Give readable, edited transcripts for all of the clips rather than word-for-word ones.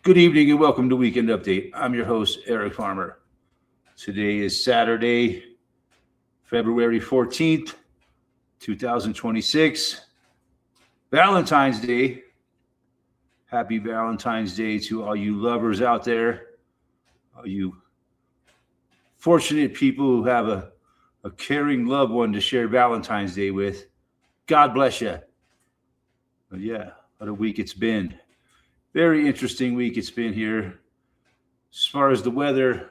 Good evening and welcome to Weekend Update. I'm your host, Eric Farmer. Today is Saturday, February 14th, 2026, Valentine's Day. Happy Valentine's Day to all you lovers out there, all you fortunate people who have a caring loved one to share Valentine's Day with. God bless you. But yeah, what a week it's been. Very interesting week it's been here. As far as the weather,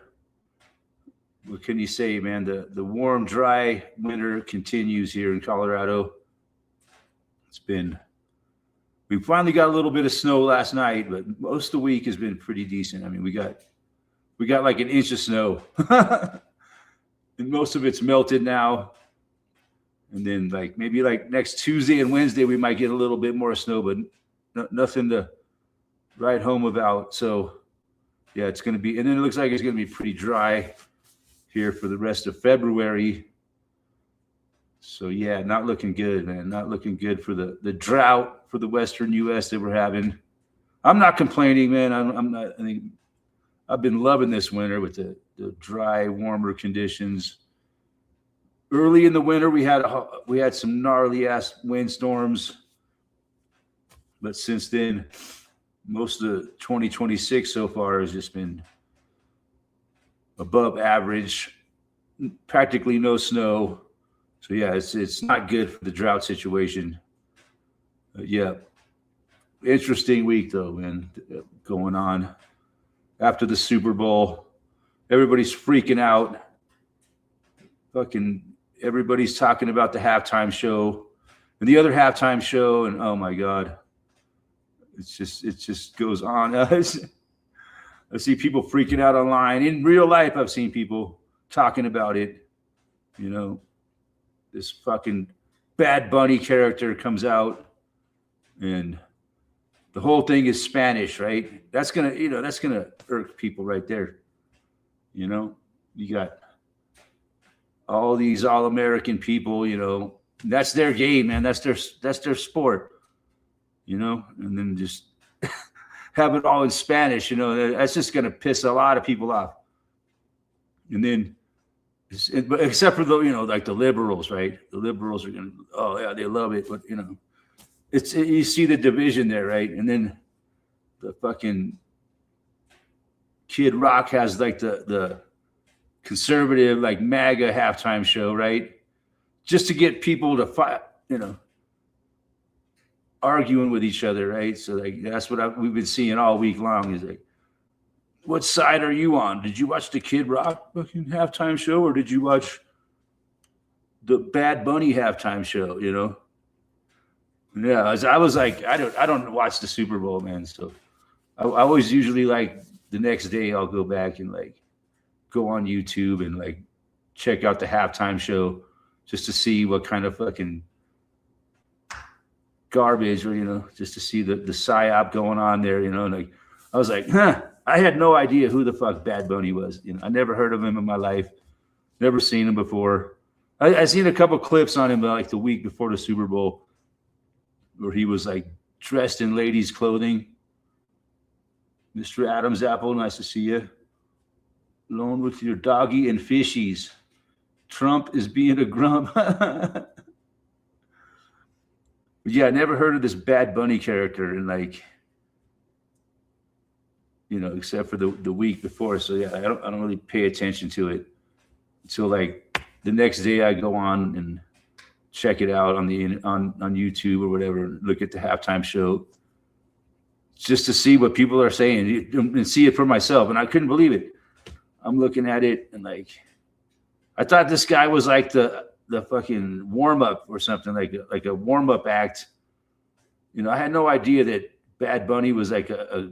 what can you say, man? The warm, dry winter continues here in Colorado. We finally got a little bit of snow last night, but most of the week has been pretty decent. I mean, we got like an inch of snow. And most of it's melted now. And then maybe next Tuesday and Wednesday, we might get a little bit more snow, but nothing to write home about. So yeah, it's going to be, and then it looks like it's going to be pretty dry here for the rest of February. So yeah, not looking good, man. Not looking good for the drought for the Western U.S. that we're having. I'm not complaining, man. I'm not. I think I've been loving this winter with the dry, warmer conditions. Early in the winter, we had some gnarly ass windstorms, but since then, most of 2026 so far has just been above average, practically no snow. So yeah, it's not good for the drought situation. Yeah, interesting week though, man, going on after the Super Bowl. Everybody's freaking out. Fucking everybody's talking about the halftime show and the other halftime show, and oh my God. It just goes on. I see people freaking out online. In real life, I've seen people talking about it. You know, this fucking Bad Bunny character comes out, and the whole thing is Spanish, right? That's gonna irk people right there. You know, you got all these all-American people. You know, that's their game, man. That's their sport. You know, and then just have it all in Spanish, you know, that's just going to piss a lot of people off. And then, except for the, like the liberals, right? The liberals are going to, oh yeah, they love it. But, you see the division there, right? And then the fucking Kid Rock has the conservative, MAGA halftime show, right? Just to get people to fight, arguing with each other, right? So that's what we've been seeing all week long is what side are you on? Did you watch the Kid Rock fucking halftime show, or did you watch the Bad Bunny halftime show? Yeah, I was like, I don't watch the Super Bowl, man. So I always usually the next day I'll go back and go on YouTube and check out the halftime show just to see what kind of fucking garbage, or just to see the psyop going on there, and I was like, I had no idea who the fuck Bad Bunny was. I never heard of him in my life, never seen him before. I seen a couple clips on him the week before the Super Bowl, where he was dressed in ladies' clothing. Mr. Adam's apple, nice to see you. Alone with your doggy and fishies. Trump is being a grump. Yeah, I never heard of this Bad Bunny character, and except for the week before. So yeah, I don't really pay attention to it until the next day. I go on and check it out on YouTube or whatever. Look at the halftime show just to see what people are saying and see it for myself. And I couldn't believe it. I'm looking at it and I thought this guy was the fucking warm up or something, like a warm up act. I had no idea that Bad Bunny was a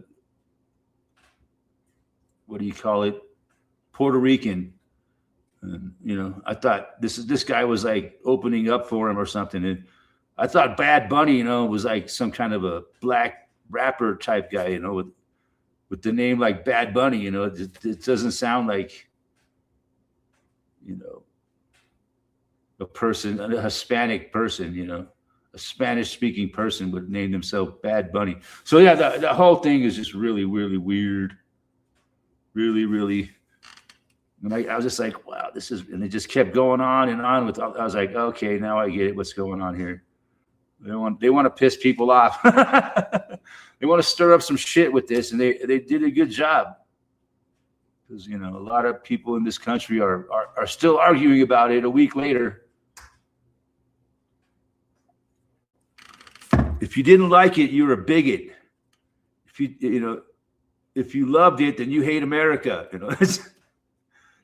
what do you call it, Puerto Rican. And, I thought this guy was opening up for him or something. And I thought Bad Bunny, was some kind of a black rapper type guy, with the name Bad Bunny. It doesn't sound like, a person, a Hispanic person, Spanish-speaking person would name themselves Bad Bunny. So yeah, the whole thing is just really, really weird. Really, really. And I was just like, wow, this is, and it just kept going on and on with. I was like, okay, now I get it. What's going on here? They want to piss people off. They want to stir up some shit with this, and they did a good job. Because a lot of people in this country are still arguing about it a week later. If you didn't like it, you're a bigot. If you loved it, then you hate America.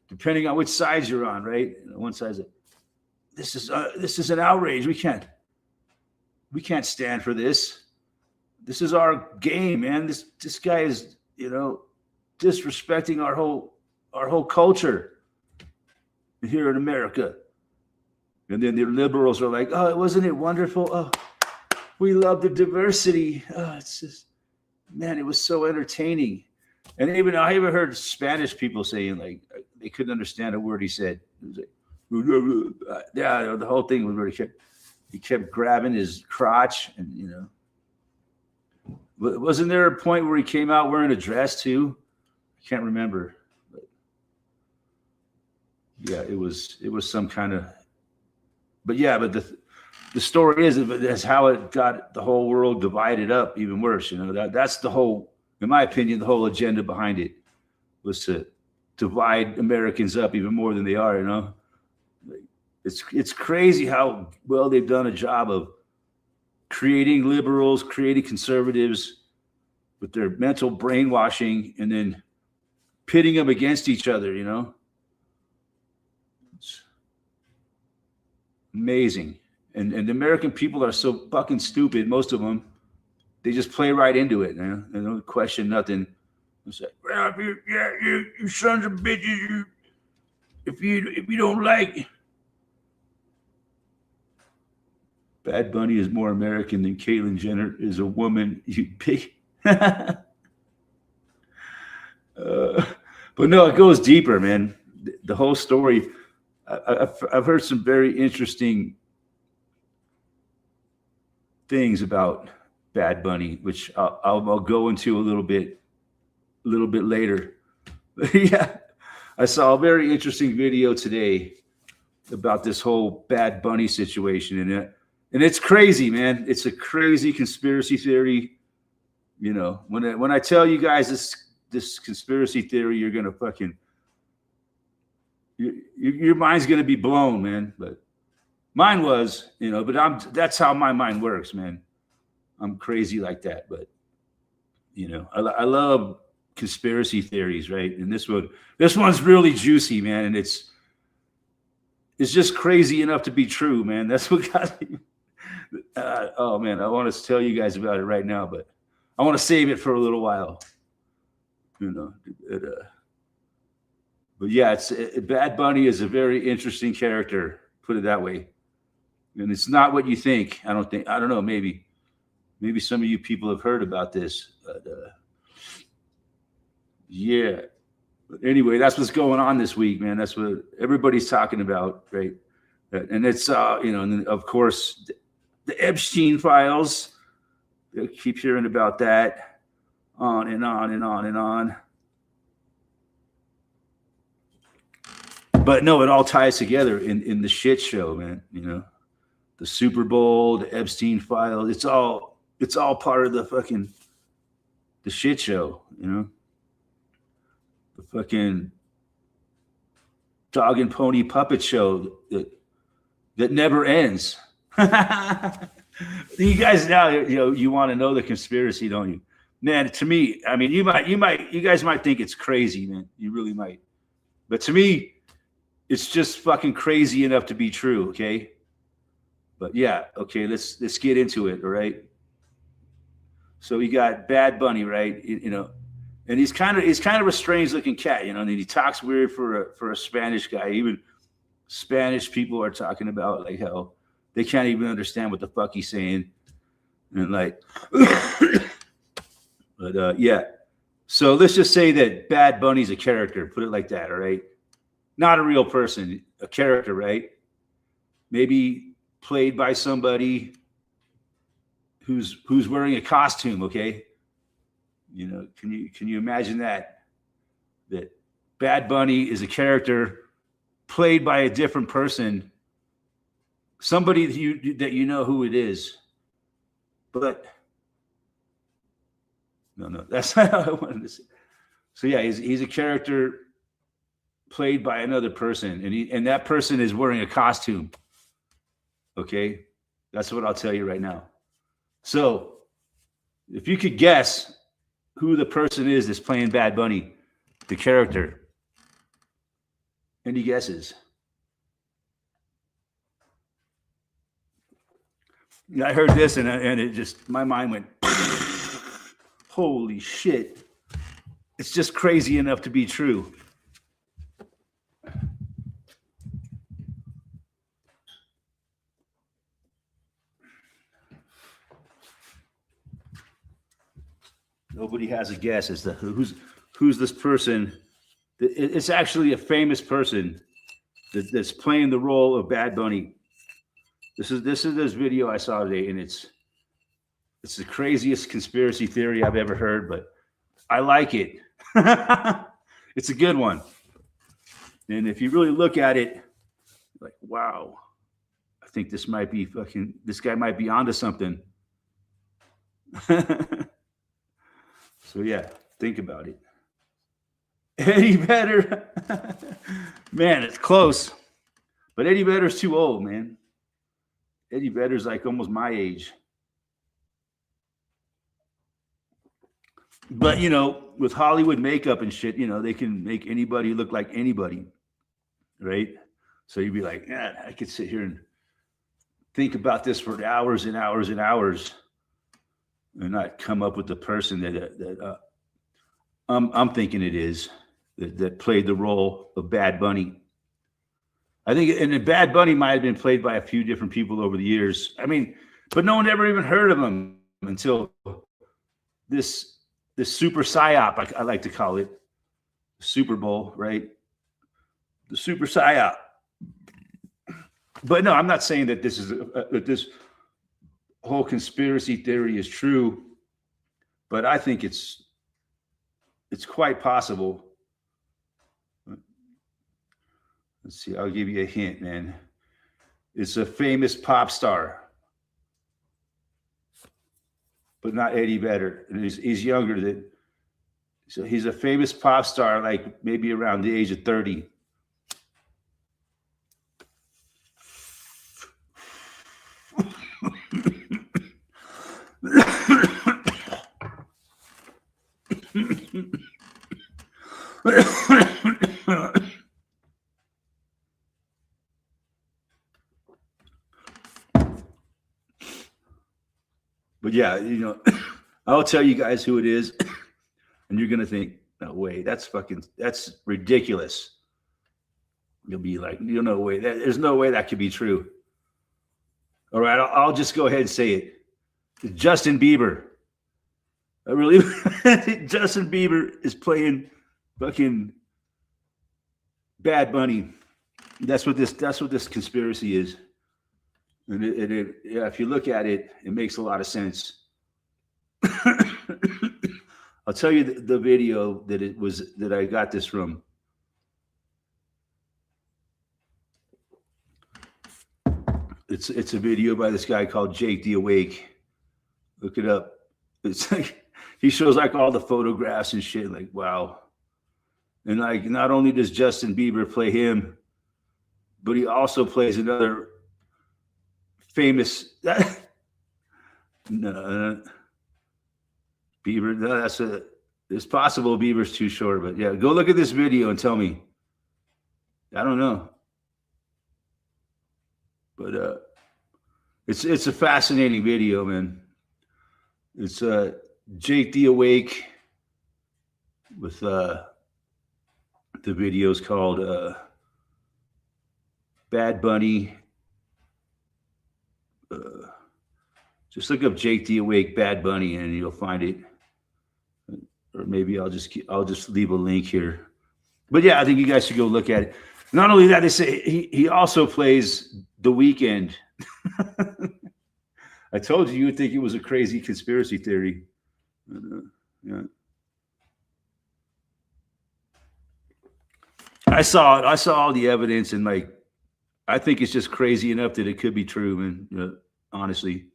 Depending on which side you're on, right? One side's like, this is an outrage. We can't stand for this. This is our game, man. This guy is disrespecting our whole culture here in America. And then the liberals are like, oh, wasn't it wonderful? Oh, we love the diversity. Oh, it's just, man, it was so entertaining. And I even heard Spanish people saying like they couldn't understand a word he said. It was like, yeah, the whole thing was really he kept grabbing his crotch, and wasn't there a point where he came out wearing a dress too? I can't remember. But yeah, it was some kind of. But yeah, but the story is that's how it got the whole world divided up even worse. That's the whole. In my opinion, the whole agenda behind it was to divide Americans up even more than they are. It's crazy how well they've done a job of creating liberals, creating conservatives with their mental brainwashing, and then pitting them against each other. It's amazing. And the American people are so fucking stupid, most of them. They just play right into it, man. They don't question nothing. It's like, well, you sons of bitches, if you don't like. Bad Bunny is more American than Caitlyn Jenner is a woman, you pig. But no, it goes deeper, man. The whole story. I've heard some very interesting things about Bad Bunny, which I'll go into a little bit later. Yeah, I saw a very interesting video today about this whole Bad Bunny situation, and it's crazy, man. It's a crazy conspiracy theory. When I tell you guys this conspiracy theory, you're gonna fucking your mind's gonna be blown, man. But mine was, but that's how my mind works, man. I'm crazy like that, but I love conspiracy theories, right? And this one's really juicy, man, and it's just crazy enough to be true, man. That's what got me. Oh man, I want to tell you guys about it right now, but I want to save it for a little while. But yeah, Bad Bunny is a very interesting character, put it that way, and it's not what you think. I don't know, maybe some of you people have heard about this, but yeah. But anyway, that's what's going on this week, man. That's what everybody's talking about, right? And it's and then of course the Epstein files. You'll keep hearing about that, on and on and on and on. But no, it all ties together in the shit show, man. The Super Bowl, the Epstein files. It's all part of the shit show, The fucking dog and pony puppet show that never ends. You guys now, you want to know the conspiracy, don't you? Man, to me, I mean, you guys might think it's crazy, man. You really might. But to me, it's just fucking crazy enough to be true, okay? But yeah, okay, let's get into it, all right? So we got Bad Bunny, right? And he's kind of a strange looking cat, and he talks weird for a Spanish guy. Even Spanish people are talking about like how they can't even understand what the fuck he's saying, and like, but yeah. So let's just say that Bad Bunny's a character. Put it like that, all right? Not a real person, a character, right? Maybe played by somebody, who's wearing a costume. Okay, you know, can you imagine that Bad Bunny is a character played by a different person, somebody that you know who it is, but no, that's not how I wanted to say. So yeah, he's a character played by another person, and that person is wearing a costume. Okay, that's what I'll tell you right now. So if you could guess who the person is that's playing Bad Bunny, the character, any guesses? I heard this and it just, my mind went, holy shit. It's just crazy enough to be true. Nobody has a guess as to who's this person. It's actually a famous person that's playing the role of Bad Bunny. This video I saw today, and it's the craziest conspiracy theory I've ever heard, but I like it. It's a good one. And if you really look at it, like, wow, I think this guy might be onto something. So yeah, think about it. Eddie Vedder. Man, it's close. But Eddie Vedder's too old, man. Eddie Vedder's like almost my age. But, you know, with Hollywood makeup and shit, you know, they can make anybody look like anybody, right? So you'd be like, yeah, I could sit here and think about this for hours and hours and hours and not come up with the person that I'm thinking it is that played the role of Bad Bunny. I think, and the Bad Bunny might have been played by a few different people over the years. I mean, but no one ever even heard of him until this super psyop, I like to call it, Super Bowl, right? The super psyop. But no, I'm not saying that this whole conspiracy theory is true, but I think it's quite possible. Let's see, I'll give you a hint, man. It's a famous pop star, but not Eddie Vedder. And he's younger than, so he's a famous pop star, like maybe around the age of 30. But yeah, you know, I'll tell you guys who it is, and you're gonna think, no way, that's ridiculous. You'll be like, no way, there's no way that could be true. All right, I'll just go ahead and say it. Justin Bieber. I really Justin Bieber is playing fucking Bad Bunny. That's what this conspiracy is. And yeah, if you look at it, it makes a lot of sense. I'll tell you the video that I got this from. It's a video by this guy called Jake the Awake. Look it up. It's like he shows like all the photographs and shit. Like, wow. And like, not only does Justin Bieber play him, but he also plays another famous. No, Bieber. No, it's possible Bieber's too short, but yeah, go look at this video and tell me. I don't know, but it's a fascinating video, man. It's Jake the Awake with the video's called Bad Bunny. Just look up Jake the Awake Bad Bunny and you'll find it. Or maybe I'll just leave a link here. But yeah, I think you guys should go look at it. Not only that, they say he also plays The Weeknd. I told you would think it was a crazy conspiracy theory. Yeah. I saw it. I saw all the evidence, and like, I think it's just crazy enough that it could be true. And honestly,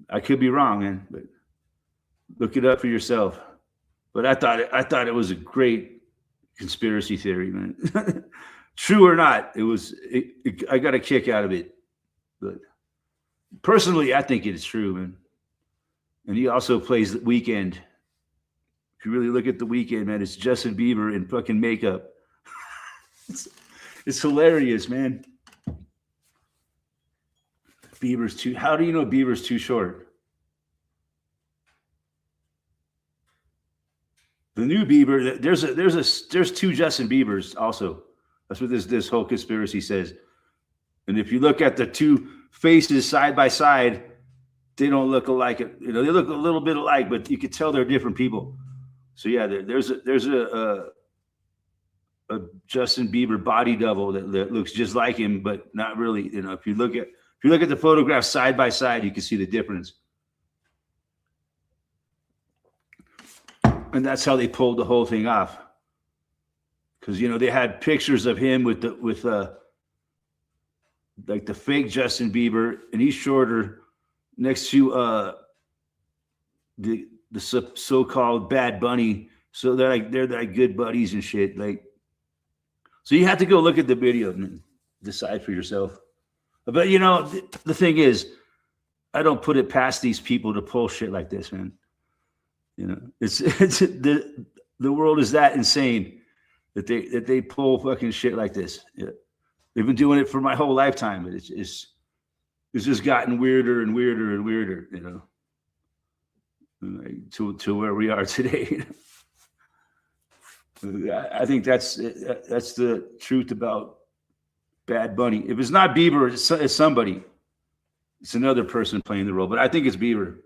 I could be wrong, man. But look it up for yourself. But I thought it was a great conspiracy theory, man. True or not, I got a kick out of it. But personally, I think it is true, man. And he also plays The Weeknd. If you really look at The Weeknd, man, it's Justin Bieber in fucking makeup. It's hilarious, man. How do you know Bieber's too short? The new Bieber, there's two Justin Biebers also. That's what this whole conspiracy says. And if you look at the two faces side by side, they don't look alike. They look a little bit alike, but you could tell they're different people. So yeah, there's a Justin Bieber body double that looks just like him, but not really. If you look at the photographs side by side, you can see the difference. And that's how they pulled the whole thing off. Because they had pictures of him with like the fake Justin Bieber, and he's shorter, next to the so-called Bad Bunny. So they're like good buddies and shit. Like, so you have to go look at the video and decide for yourself. But the thing is, I don't put it past these people to pull shit like this, man. It's the world is that insane that they pull fucking shit like this. Yeah. They've been doing it for my whole lifetime, but it's just gotten weirder and weirder and weirder, to where we are today. I think that's the truth about Bad Bunny. If it's not Bieber, it's somebody. It's another person playing the role, but I think it's Bieber.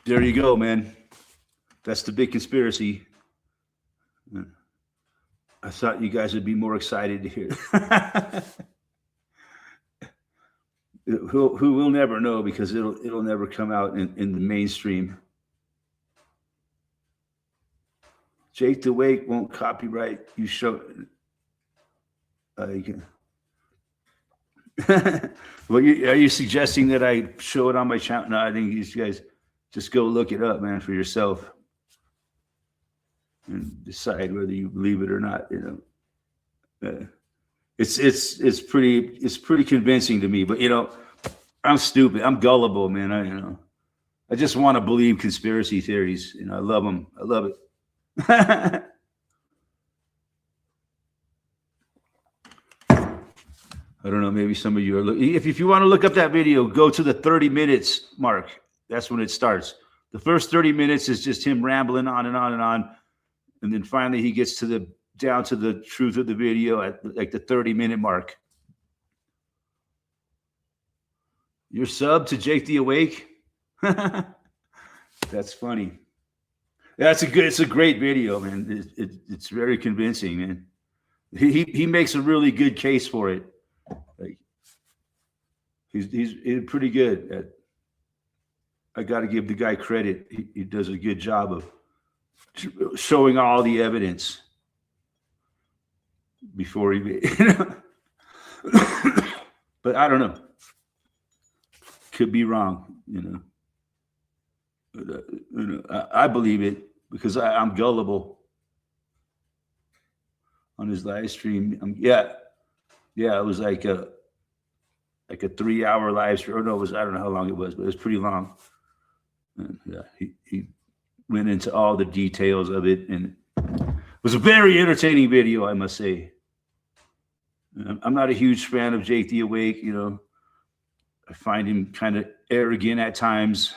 There you go, man. That's the big conspiracy. I thought you guys would be more excited to hear. Who will never know, because it'll never come out in the mainstream. Jake the Wake won't copyright you show. You can. Well, are you suggesting that I show it on my channel? No, I think you guys just go look it up, man, for yourself, and decide whether you believe it or not. It's pretty convincing to me. But I'm stupid. I'm gullible, man. I just want to believe conspiracy theories. I love them. I love it. I don't know. Maybe some of you are if you want to look up that video, go to the 30 minutes mark. That's when it starts. The first 30 minutes is just him rambling on and on and on. And then finally he gets down to the truth of the video at like the 30-minute mark. You're sub to Jake the Awake? That's funny. Yeah, it's a great video, man. It's very convincing, man. He makes a really good case for it. Like, he's pretty good at. I got to give the guy credit. He does a good job of showing all the evidence before he, But I don't know. Could be wrong, But, I believe it because I'm gullible. On his live stream, yeah, it was like a 3-hour live stream. Or no, I don't know how long it was, but it was pretty long. And yeah, he went into all the details of it, and it was a very entertaining video, I must say. I'm not a huge fan of Jake the Awake. I find him kind of arrogant at times,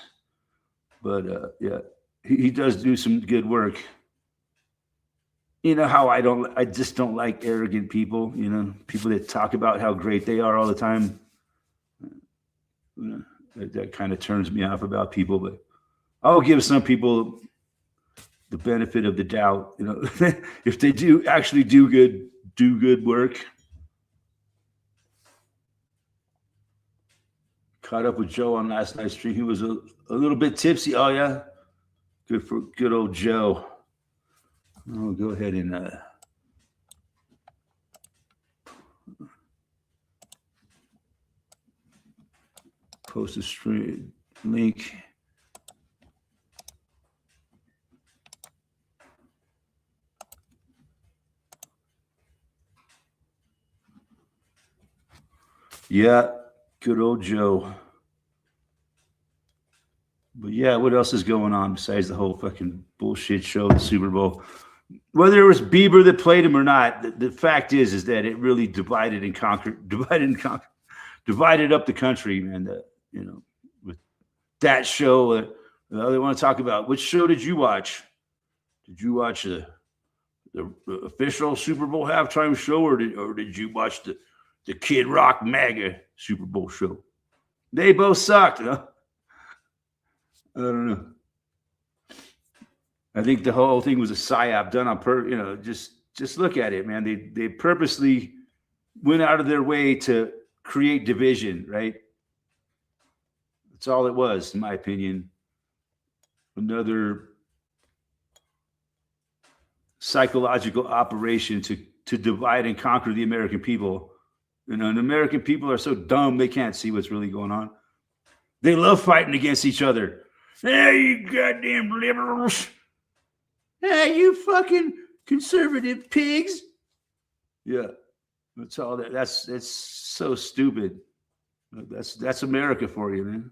but yeah, he does do some good work. How I just don't like arrogant people. People that talk about how great they are all the time. That kind of turns me off about people, but I'll give some people the benefit of the doubt. You know, if they do actually do good work. Caught up with Joe on last night's stream. He was a little bit tipsy. Oh yeah, good for good old Joe. I'll go ahead and post a stream link. Yeah, good old Joe. But yeah, what else is going on besides the whole fucking bullshit show, the Super Bowl? Whether it was Bieber that played him or not, the fact is that it really divided up the country, man. You know, with that show, they want to talk about which show did you watch? Did you watch the official Super Bowl halftime show, or did you watch the Kid Rock MAGA Super Bowl show? They both sucked, huh? I don't know. I think the whole thing was a psyop done on purpose. You know, just look at it, man. They purposely went out of their way to create division, right? That's all it was, in my opinion. Another psychological operation to divide and conquer the American people. You know, and American people are so dumb they can't see what's really going on. They love fighting against each other. Hey, you goddamn liberals. Hey, you fucking conservative pigs. Yeah, that's all that. That's so stupid. That's America for you, man.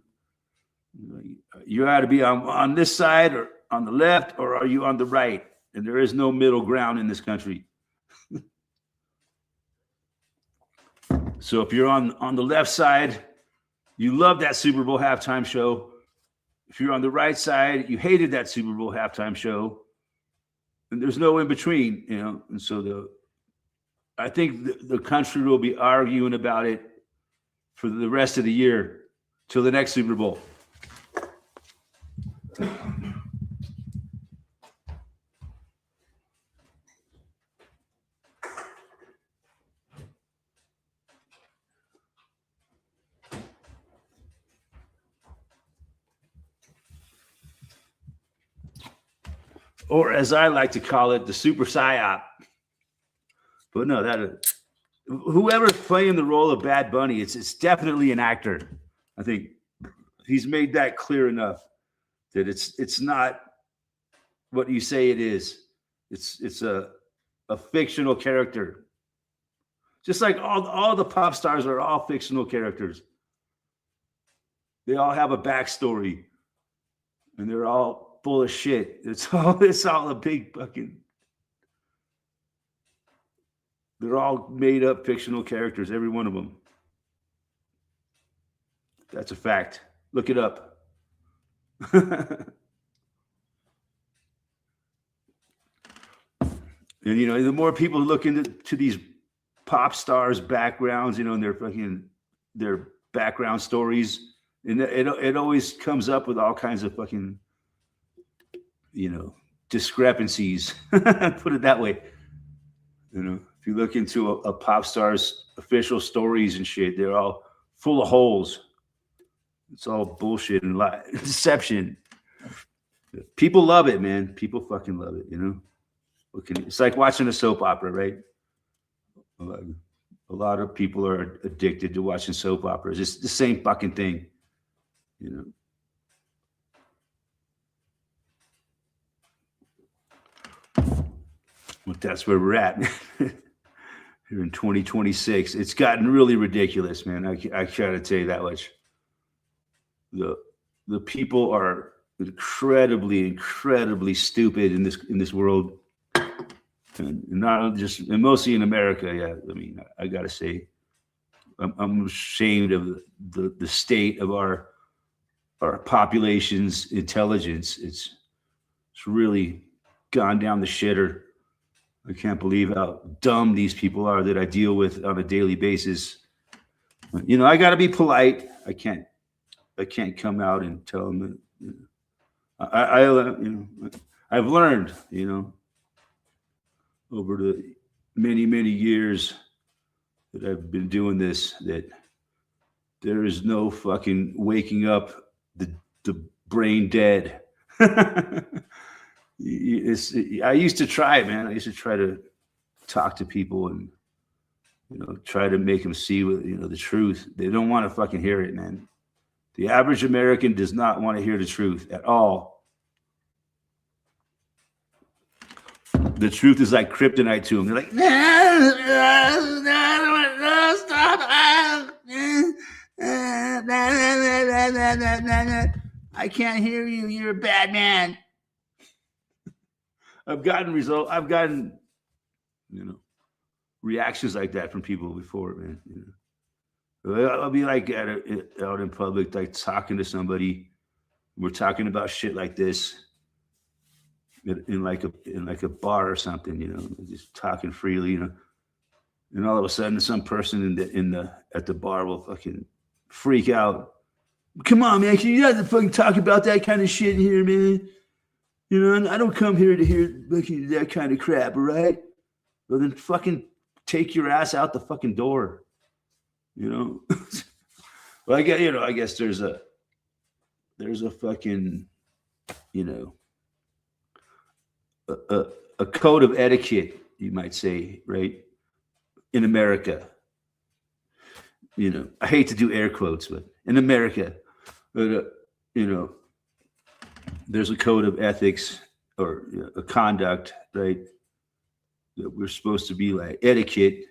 You ought to be on this side or on the left, or are you on the right? And there is no middle ground in this country. So if you're on the left side, you love that Super Bowl halftime show. If you're on the right side, you hated that Super Bowl halftime show. And there's no in between, you know. And so I think the country will be arguing about it for the rest of the year till the next Super Bowl. Or as I like to call it, the super psyop. But no, whoever's playing the role of Bad Bunny, it's definitely an actor. I think he's made that clear enough that it's not what you say it is. It's a fictional character. Just like all the pop stars are all fictional characters. They all have a backstory, and they're all full of shit. It's all a big fucking. They're all made up fictional characters, every one of them. That's a fact. Look it up. And you know, the more people look into these pop stars' backgrounds, you know, and their background stories, and it always comes up with all kinds of fucking, you know, discrepancies. Put it that way. You know, if you look into a pop star's official stories and shit, they're all full of holes. It's all bullshit and deception. People love it, man. People fucking love it, you know. It's like watching a soap opera, right? A lot of people are addicted to watching soap operas. It's the same fucking thing, you know. But that's where we're at here in 2026. It's gotten really ridiculous, man. I try to tell you that much. The people are incredibly stupid in this world, and not just, and mostly in America. Yeah, I mean, I gotta say, I'm ashamed of the state of our population's intelligence. It's really gone down the shitter. I can't believe how dumb these people are that I deal with on a daily basis. You know, I got to be polite. I can't come out and tell them that, you know, I've learned, over the many, many years that I've been doing this, that there is no fucking waking up the brain dead. I used to try, man. I used to try to talk to people and try to make them see the truth. They don't want to fucking hear it, man. The average American does not want to hear the truth at all. The truth is like kryptonite to them. They're like, no, stop. I can't hear you. You're a bad man. I've gotten reactions like that from people before, man. I'll be like out in public, like talking to somebody. We're talking about shit like this in like a bar or something, just talking freely, and all of a sudden some person at the bar will fucking freak out. Come on, man, can you not fucking talk about that kind of shit here, man? I don't come here to hear that kind of crap, all right? Well, then fucking take your ass out the fucking door, Well, I guess there's a fucking, a code of etiquette, you might say, right? In America, I hate to do air quotes, but in America, there's a code of ethics or a conduct, right? That we're supposed to be like etiquette.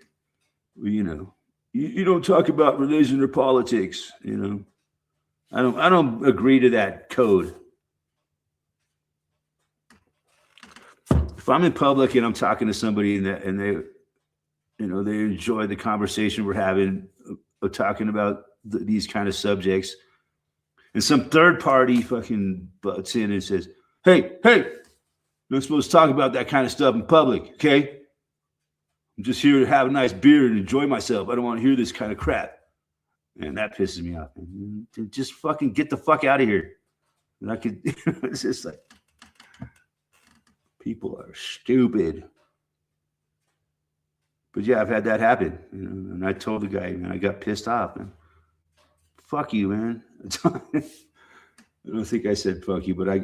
You don't talk about religion or politics. I don't agree to that code. If I'm in public and I'm talking to somebody and they enjoy the conversation we're having, talking about these kind of subjects, and some third party fucking butts in and says, hey, you're not supposed to talk about that kind of stuff in public, okay? I'm just here to have a nice beer and enjoy myself. I don't want to hear this kind of crap. And that pisses me off. Just fucking get the fuck out of here. And it's just like, people are stupid. But yeah, I've had that happen. And I told the guy, man, I got pissed off, man. Fuck you, man. I don't think I said fuck you, but I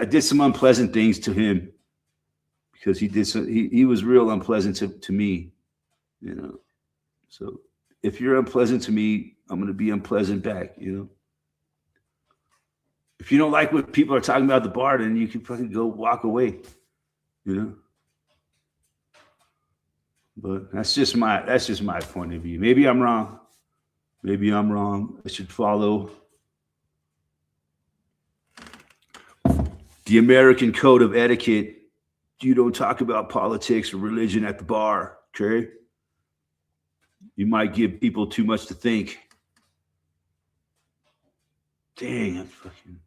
did some unpleasant things to him because he was real unpleasant to me, So if you're unpleasant to me, I'm going to be unpleasant back, If you don't like what people are talking about at the bar, then you can fucking go walk away, But that's just my point of view. Maybe I'm wrong. I should follow the American code of etiquette. You don't talk about politics or religion at the bar, okay? You might give people too much to think. Dang, I fucking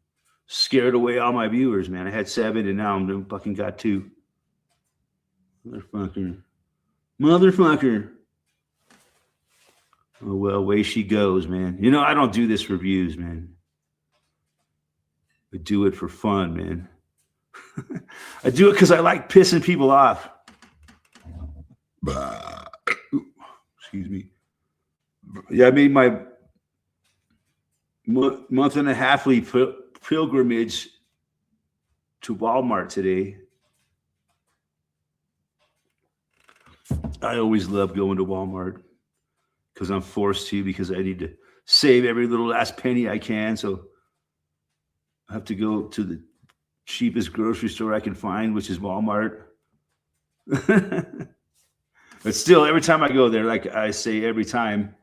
scared away all my viewers, man. I had 7 and now I'm fucking got 2. Motherfucker. Oh, well, away she goes, man. I don't do this for views, man. I do it for fun, man. I do it because I like pissing people off. Excuse me. Yeah, I made my month and a half pilgrimage to Walmart today. I always love going to Walmart because I'm forced to, because I need to save every little last penny I can. So I have to go to the cheapest grocery store I can find, which is Walmart. But still, every time I go there, like I say every time,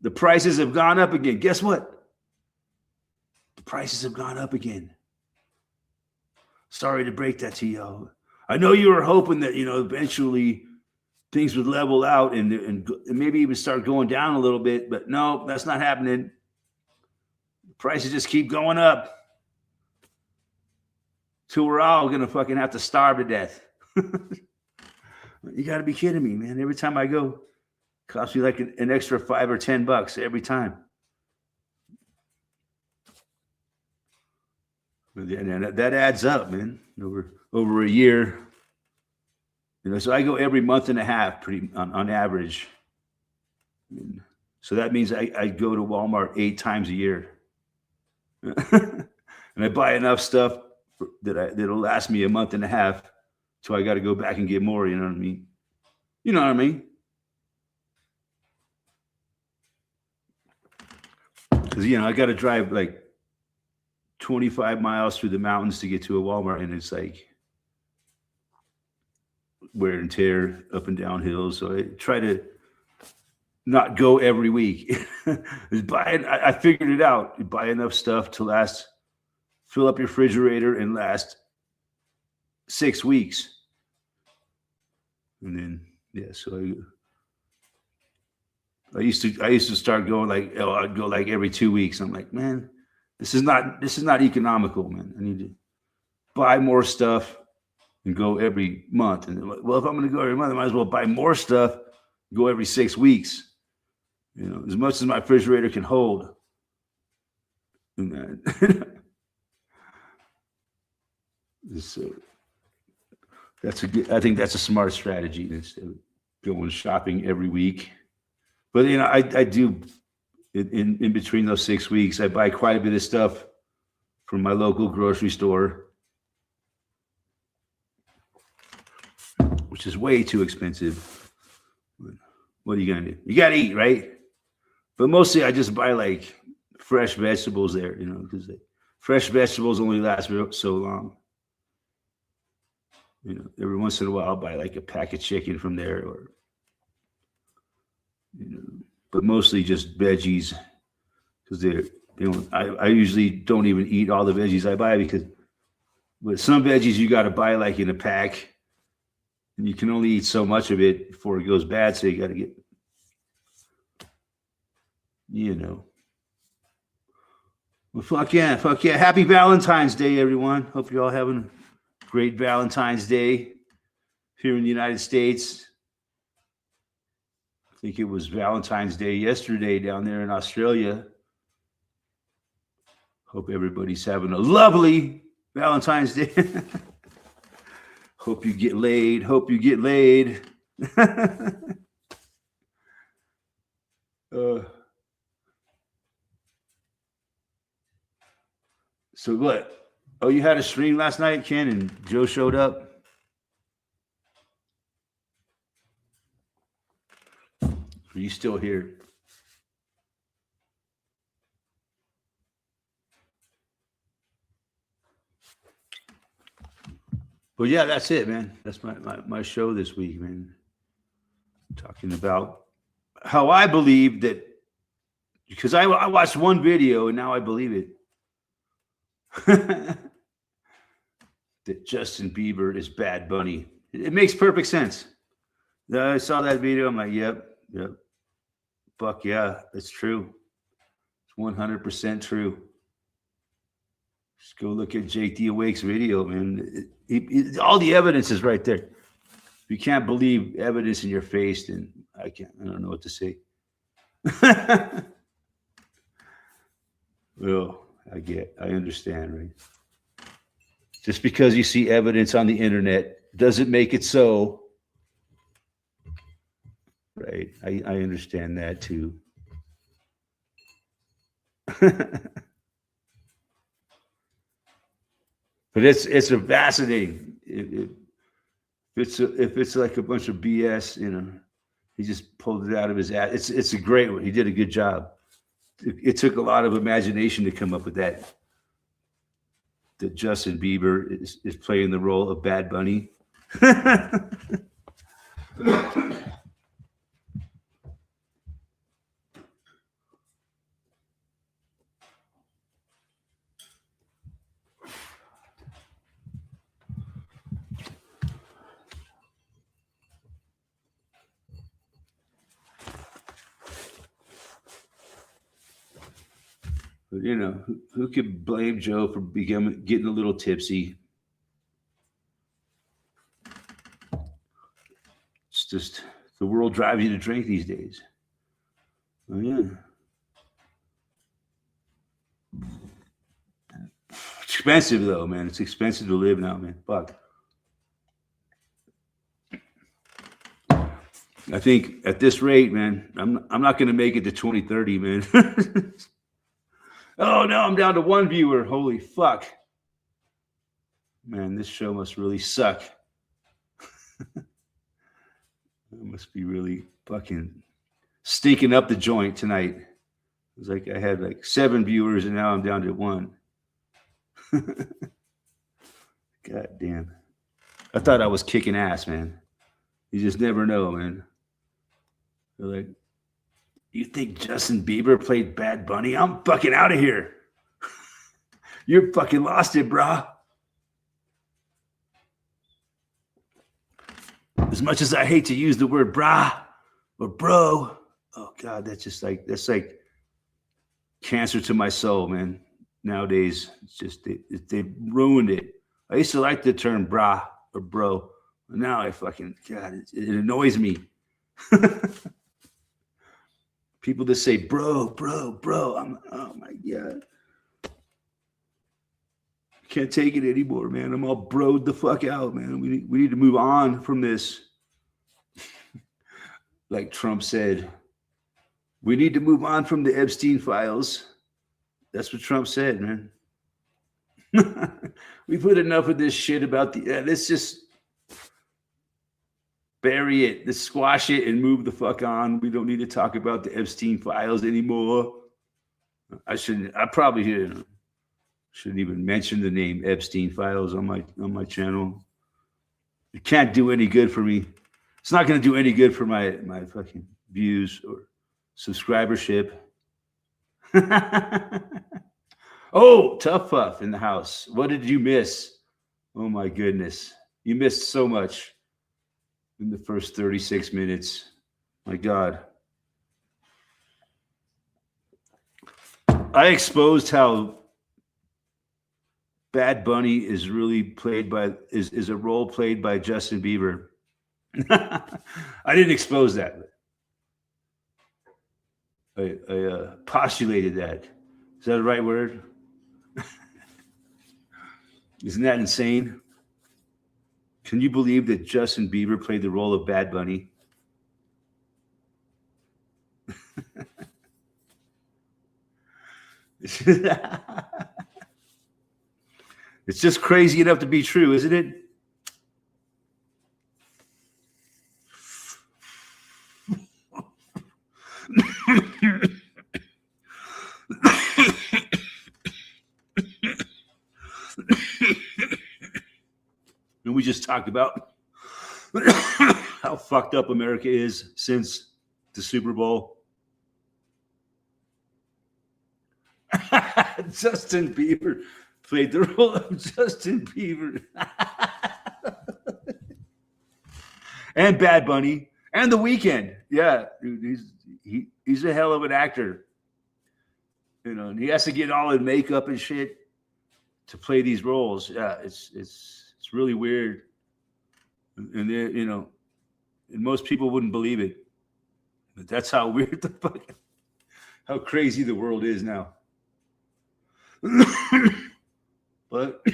the prices have gone up again. Guess what? The prices have gone up again. Sorry to break that to y'all. I know you were hoping that, eventually things would level out and maybe even start going down a little bit, but no, that's not happening. Prices just keep going up till we're all going to fucking have to starve to death. You got to be kidding me, man. Every time I go, it costs me like an extra $5 or $10 every time. And that adds up, man. Over a year. So I go every month and a half, pretty on average. So that means I go to Walmart 8 times a year, and I buy enough stuff that'll last me a month and a half, so I got to go back and get more. You know what I mean? You know what I mean? Because I got to drive like 25 miles through the mountains to get to a Walmart, and it's like wear and tear up and down hills. So I try to not go every week. I figured it out. You buy enough stuff to last, fill up your refrigerator and last 6 weeks. And then, so I used to start going like, I'd go like every 2 weeks. I'm like, man, this is not economical, man. I need to buy more stuff and go every month. And well, if I'm going to go every month, I might as well buy more stuff, go every 6 weeks. As much as my refrigerator can hold. So I think that's a smart strategy instead of going shopping every week. But I do in between those 6 weeks, I buy quite a bit of stuff from my local grocery store, which is way too expensive. What are you gonna do? You gotta eat, right? But mostly I just buy like fresh vegetables there, because fresh vegetables only last so long. Every once in a while I'll buy like a pack of chicken from there, or but mostly just veggies, because I usually don't even eat all the veggies I buy, because with some veggies you got to buy like in a pack, and you can only eat so much of it before it goes bad. So you got to get, Well, fuck yeah. Happy Valentine's Day, everyone. Hope you're all having a great Valentine's Day here in the United States. I think it was Valentine's Day yesterday down there in Australia. Hope everybody's having a lovely Valentine's Day. Hope you get laid. So what? Oh, you had a stream last night, Ken, and Joe showed up? Are you still here? But yeah, that's it, man. That's my show this week, man. Talking about how I believe that, because I watched one video and now I believe it. That Justin Bieber is Bad Bunny. It makes perfect sense. I saw that video. I'm like, yep. Fuck yeah, it's true. It's 100% true. Just go look at Jake the Awake's video, man. All the evidence is right there. If you can't believe evidence in your face, then I don't know what to say. Well, I understand, right? Just because you see evidence on the internet doesn't make it so. Right. I understand that too. But it's a fascinating. If it's like a bunch of BS, he just pulled it out of his ass. It's a great one. He did a good job. It took a lot of imagination to come up with that. That Justin Bieber is playing the role of Bad Bunny. But who could blame Joe for getting a little tipsy? It's just the world drives you to drink these days. Oh yeah. expensive though, man. It's expensive to live now, man. Fuck. I think at this rate, man, I'm not going to make it to 2030, man. Oh no, I'm down to one viewer. Holy fuck. Man, this show must really suck. It must be really fucking stinking up the joint tonight. It was like I had like 7 viewers and now I'm down to 1. God damn. I thought I was kicking ass, man. You just never know, man. They're like, you think Justin Bieber played Bad Bunny? I'm fucking out of here. You're fucking lost it, brah. As much as I hate to use the word brah or bro, oh God, that's like cancer to my soul, man. Nowadays, it's just they ruined it. I used to like the term brah or bro. Now I fucking, God, it annoys me. People that say bro. Oh my God. Can't take it anymore, man. I'm all broed the fuck out, man. We need to move on from this. Like Trump said, we need to move on from the Epstein files. That's what Trump said, man. We put enough of this shit about let's just bury it, let's squash it and move the fuck on. We don't need to talk about the Epstein files anymore. I probably shouldn't even mention the name Epstein files on my channel. It can't do any good for me. It's not going to do any good for my fucking views or subscribership. Oh, Tough Puff in the house. What did you miss? Oh my goodness. You missed so much in the first 36 minutes. My God. I exposed how Bad Bunny is really played by is a role played by Justin Bieber. I didn't expose that. I postulated that. Is that the right word? Isn't that insane? Can you believe that Justin Bieber played the role of Bad Bunny? It's just crazy enough to be true, isn't it? And we just talked about how fucked up America is since the Super Bowl. Justin Bieber played the role of Justin Bieber. And Bad Bunny and The Weeknd. Yeah, dude, he's a hell of an actor. You know, and he has to get all in makeup and shit to play these roles. Yeah, it's really weird. And you know, and most people wouldn't believe it. But that's how weird how crazy the world is now. But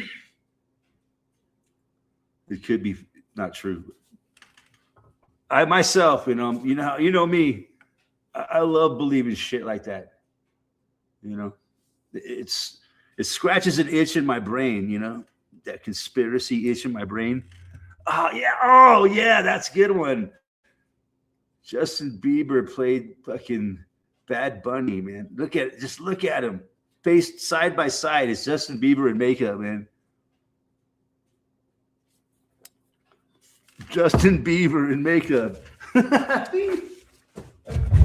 it could be not true. I myself, you know me, I love believing shit like that. You know, it scratches an itch in my brain, you know, that conspiracy itch in my brain. Oh yeah, that's a good one. Justin Bieber played fucking Bad Bunny, man. Look at him. Faced side by side. It's Justin Bieber in makeup, man. Justin Bieber in makeup.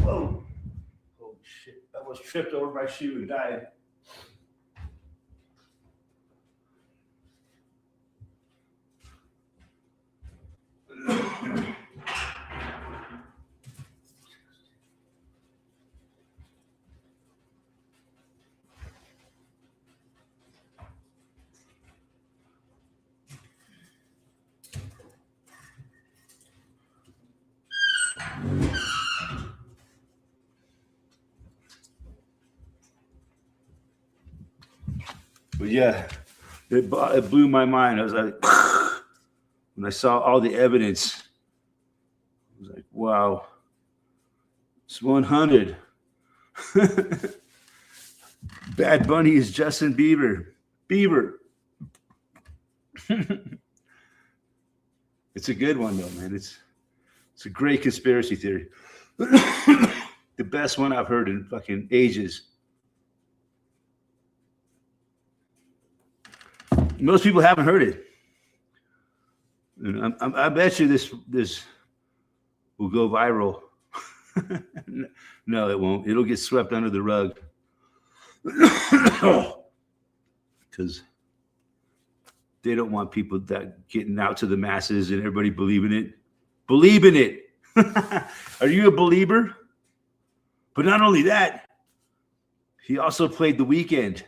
Whoa. Oh shit. I almost tripped over my shoe and died. But yeah, It blew my mind. I was like, when I saw all the evidence, I was like, wow, it's 100. Bad Bunny is Justin Bieber. It's a good one though, man. It's a great conspiracy theory. The best one I've heard in fucking ages. Most people haven't heard it. And I bet you this will go viral. No, it won't. It'll get swept under the rug. Because they don't want people that getting out to the masses and everybody believing it. Believe in it. Are you a believer? But not only that, he also played The Weeknd.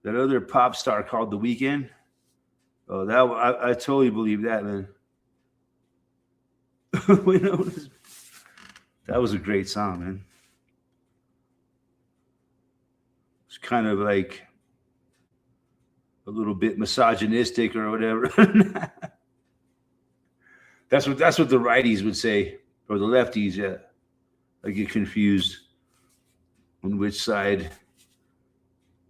That other pop star called The Weeknd. Oh, I totally believe that, man. That was a great song, man. It's kind of like a little bit misogynistic or whatever. That's what the righties would say, or the lefties. Yeah, I get confused on which side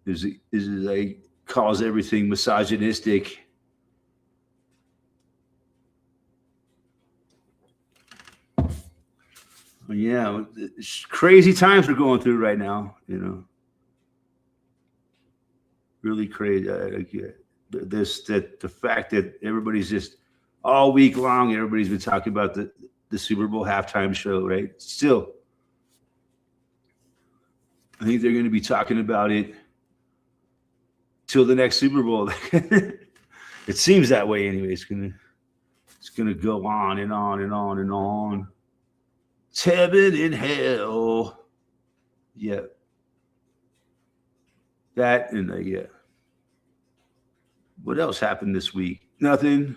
is it like calls everything misogynistic. Yeah, crazy times we're going through right now. Really crazy. The fact that everybody's just all week long, everybody's been talking about the Super Bowl halftime show, right? Still, I think they're going to be talking about it till the next Super Bowl. It seems that way anyway. It's gonna go on and on and on and on. It's heaven and hell. Yeah. That and yeah. What else happened this week? Nothing.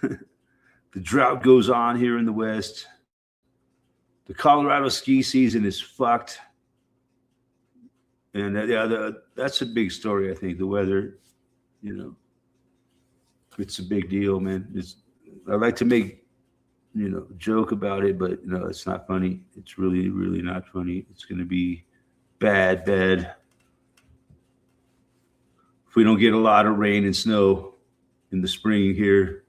The drought goes on here in the West. The Colorado ski season is fucked. And that's a big story, I think. The weather, it's a big deal, man. I like to make, joke about it, but it's not funny. It's really, really not funny. It's going to be bad. If we don't get a lot of rain and snow in the spring here,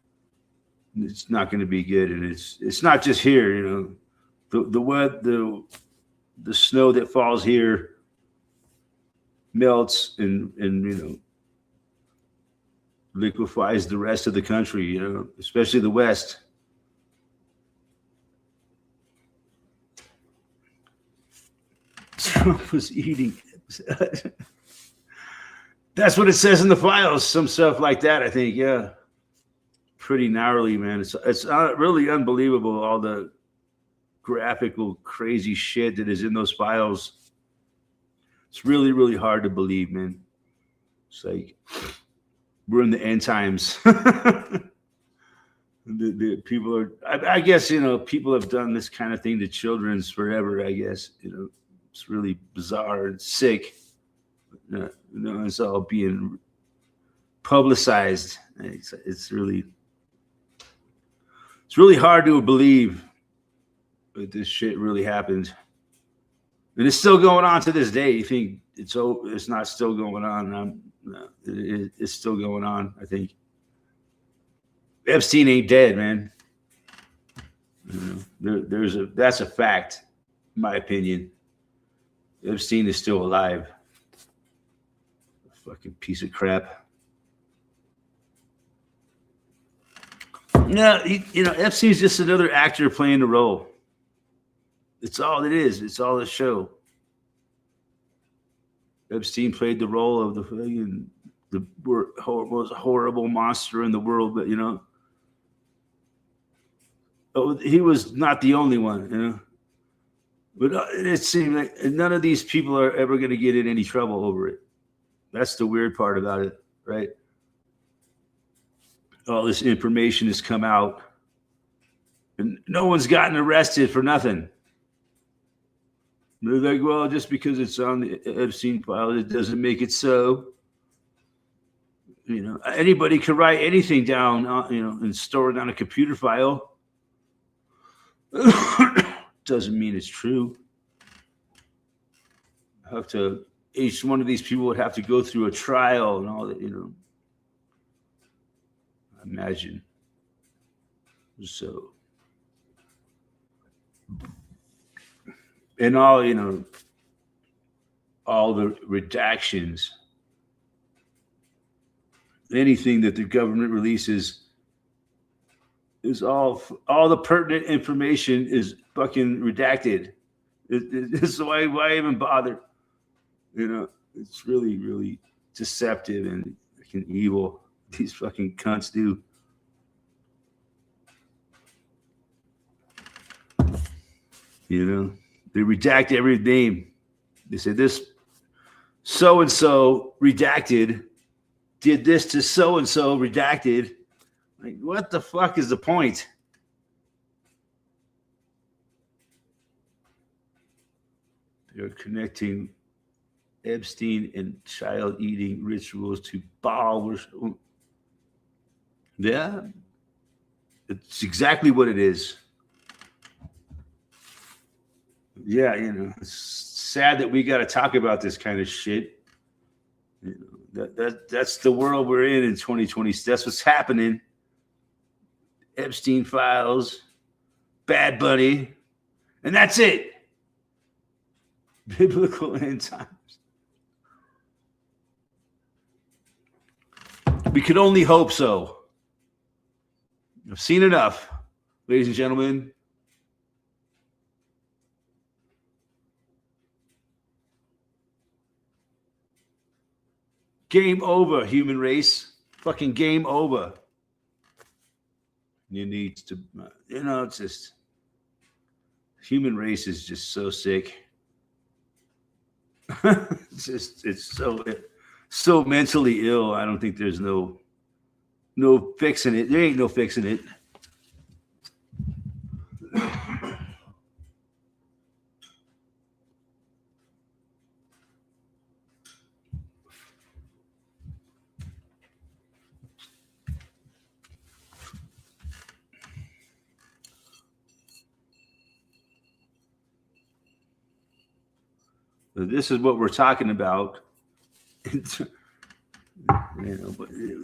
it's not going to be good. And it's not just here, the snow that falls here melts and liquefies the rest of the country, especially the West. Trump was eating. That's what it says in the files. Some stuff like that, I think. Yeah, pretty gnarly, man. It's really unbelievable, all the graphical, crazy shit that is in those files. It's really, really hard to believe, man. It's like we're in the end times. The people are. I guess people have done this kind of thing to children's forever. I guess it's really bizarre and sick. It's all being publicized. It's really hard to believe that this shit really happened, and it's still going on to this day. You think it's not still going on? It's still going on. I think Epstein ain't dead, man. That's a fact, in my opinion. Epstein is still alive. Fucking piece of crap. No, Epstein's just another actor playing the role. It's all it is. It's all a show. Epstein played the role of the most horrible monster in the world, but he was not the only one, But it seemed like none of these people are ever going to get in any trouble over it. That's the weird part about it, right? All this information has come out, and no one's gotten arrested for nothing. They're like, well, just because it's on the Epstein file, it doesn't make it so. anybody could write anything down, and store it on a computer file. Doesn't mean it's true. Each one of these people would have to go through a trial and all that, Imagine. So, and all the redactions, anything that the government releases is all the pertinent information is fucking redacted. So why even bother? It's really, really deceptive and fucking evil. These fucking cunts do. They redact every name. They say this so-and-so redacted did this to so-and-so redacted. Like, what the fuck is the point? They're connecting Epstein and child eating rituals to Baal worship. Yeah, it's exactly what it is. Yeah, it's sad that we got to talk about this kind of shit. That's the world we're in 2020. That's what's happening. Epstein files, Bad Bunny, and that's it. Biblical end times. We could only hope so. I've seen enough, ladies and gentlemen. Game over, human race. Fucking game over. You need to, it's just, human race is just so sick. It's so mentally ill. I don't think there's no fixing it. There ain't no fixing it. This is what we're talking about. But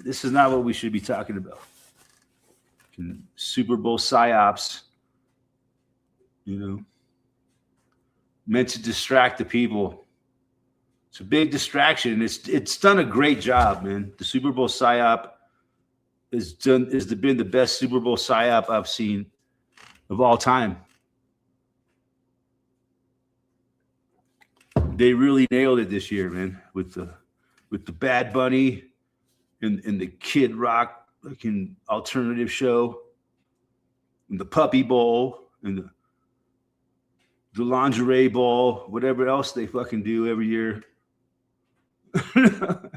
this is not what we should be talking about. Super Bowl psyops, meant to distract the people. It's a big distraction. It's done a great job, man. The Super Bowl psyop has been the best Super Bowl psyop I've seen of all time. They really nailed it this year, man, with the Bad Bunny and the Kid Rock fucking alternative show, and the Puppy Bowl, and the lingerie ball, whatever else they fucking do every year. I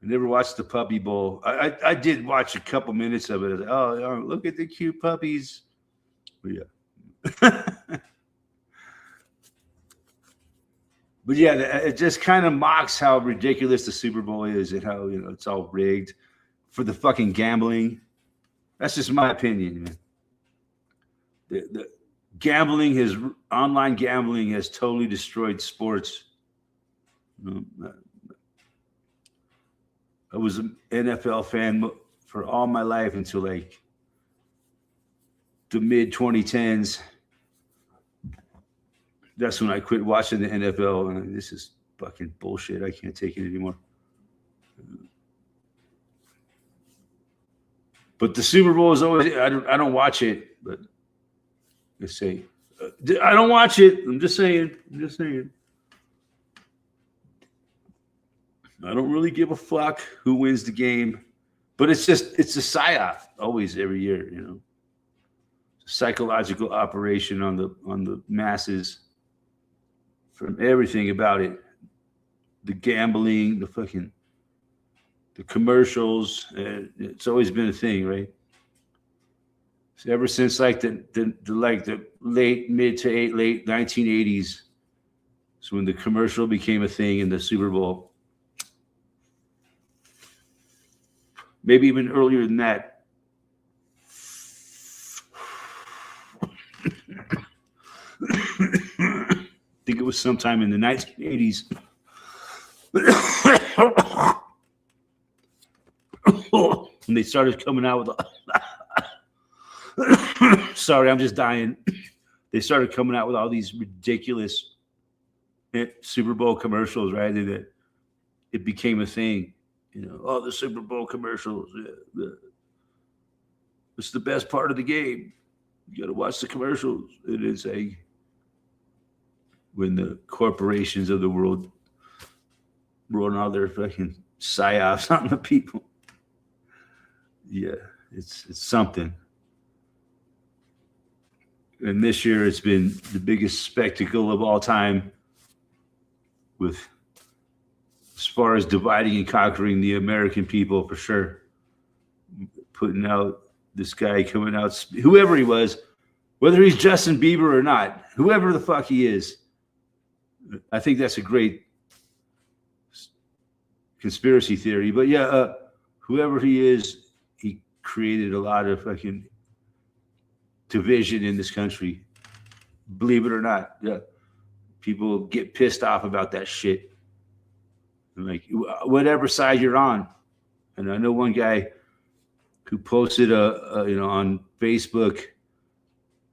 never watched the Puppy Bowl. I did watch a couple minutes of it. I was like, oh, look at the cute puppies. But yeah. But yeah, it just kind of mocks how ridiculous the Super Bowl is and how, it's all rigged for the fucking gambling. That's just my opinion, man. The online gambling has totally destroyed sports. I was an NFL fan for all my life until like the mid 2010s. That's when I quit watching the NFL. And this is fucking bullshit. I can't take it anymore. But the Super Bowl is always, I don't watch it, but let's say, I don't watch it. I'm just saying. I don't really give a fuck who wins the game, but it's a psyop always every year, psychological operation on the masses. From everything about it, the gambling, the commercials, it's always been a thing, right? So ever since like the mid to late 1980s, so when the commercial became a thing in the Super Bowl, maybe even earlier than that. I think it was sometime in the 1980s. When they started coming out with sorry, I'm just dying. They started coming out with all these ridiculous Super Bowl commercials, right? That it became a thing. You know, oh, the Super Bowl commercials. It's the best part of the game. You got to watch the commercials. It is when the corporations of the world run all their fucking psyops on the people. Yeah, it's something. And this year it's been the biggest spectacle of all time, with as far as dividing and conquering the American people, for sure. Putting out this guy coming out, whoever he was, whether he's Justin Bieber or not, whoever the fuck he is, I think that's a great conspiracy theory. But yeah, whoever he is, he created a lot of fucking division in this country. Believe it or not, yeah, people get pissed off about that shit. And like, whatever side you're on. And I know one guy who posted on Facebook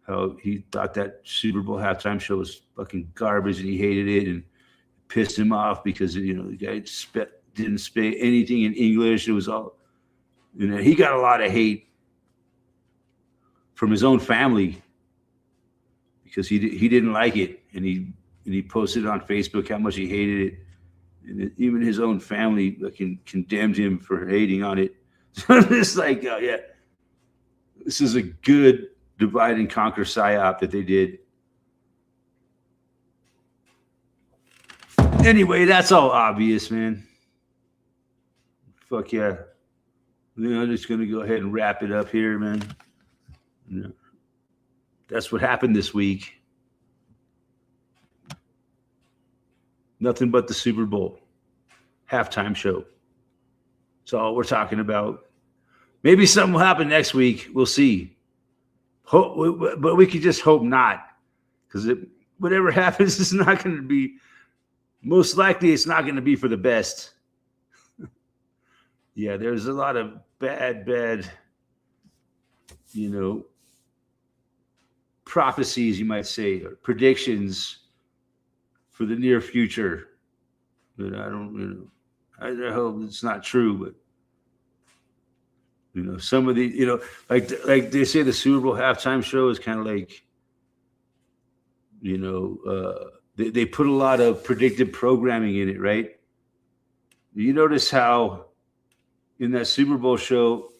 how he thought that Super Bowl halftime show was fucking garbage and he hated it and pissed him off because the guy didn't speak anything in English. It was all, he got a lot of hate from his own family because he didn't like it, and he posted on Facebook how much he hated it, and even his own family fucking condemned him for hating on it. So it's like, yeah, this is a good divide and conquer psyop that they did. Anyway, that's all obvious, man. Fuck yeah. I'm just going to go ahead and wrap it up here, man. That's what happened this week. Nothing but the Super Bowl halftime show. That's all we're talking about. Maybe something will happen next week. We'll see. But we could just hope not, because whatever happens is not going to be. Most likely, it's not going to be for the best. Yeah, there's a lot of bad, prophecies, you might say, or predictions for the near future. But I don't, I hope it's not true. But some of the, like they say, the Super Bowl halftime show is kind of like, they put a lot of predictive programming in it, right? You notice how in that Super Bowl show,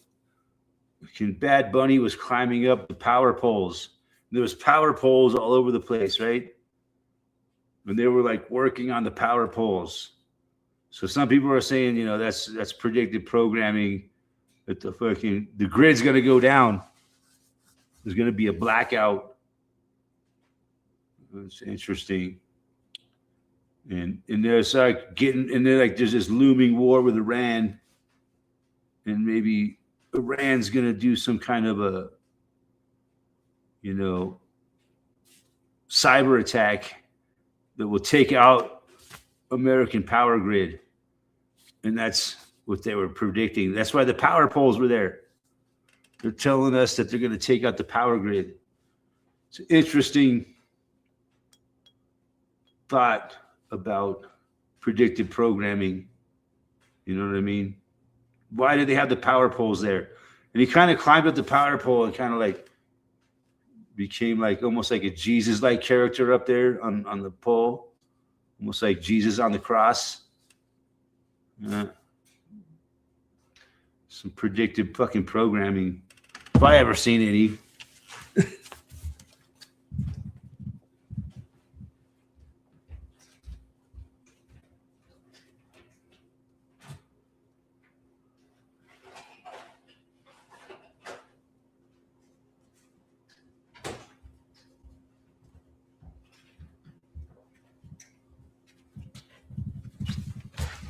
Bad Bunny was climbing up the power poles. There was power poles all over the place, right? And they were like working on the power poles. So some people are saying, that's predictive programming, that the grid's going to go down. There's going to be a blackout. It's interesting. And there's there's this looming war with Iran, and maybe Iran's going to do some kind of a cyber attack that will take out American power grid. And that's what they were predicting. That's why the power poles were there. They're telling us that they're going to take out the power grid. It's an interesting thought about predictive programming. You know what I mean? Why did they have the power poles there? And he kind of climbed up the power pole and kind of like became like almost like a Jesus-like character up there on the pole, almost like Jesus on the cross. Some predictive fucking programming, if I ever seen any.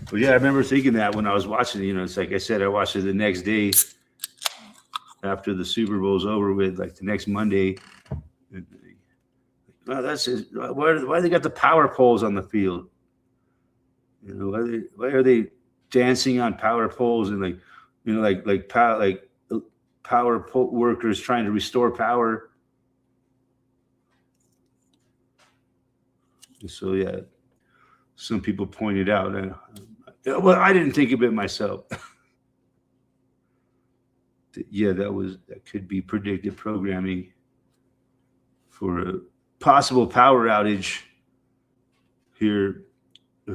But yeah, I remember thinking that when I was watching. It's like I said, I watched it the next day after the Super Bowl's over with, like the next Monday. Well, that's it. Why they got the power poles on the field? Why are they dancing on power poles and power pole workers trying to restore power? So yeah, some people pointed out. Well, I didn't think of it myself. Yeah, that could be predictive programming for a possible power outage here.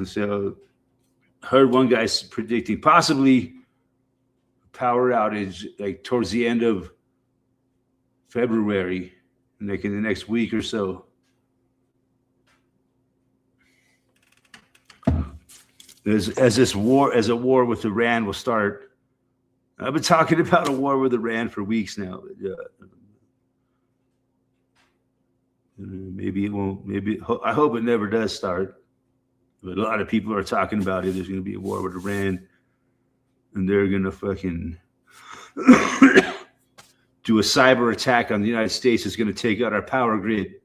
So heard one guy predicting possibly power outage like towards the end of February, like in the next week or so. As a war with Iran will start. I've been talking about a war with Iran for weeks now. Maybe it won't. Maybe I hope it never does start. But a lot of people are talking about it. There's going to be a war with Iran, and they're going to fucking do a cyber attack on the United States. It's going to take out our power grid.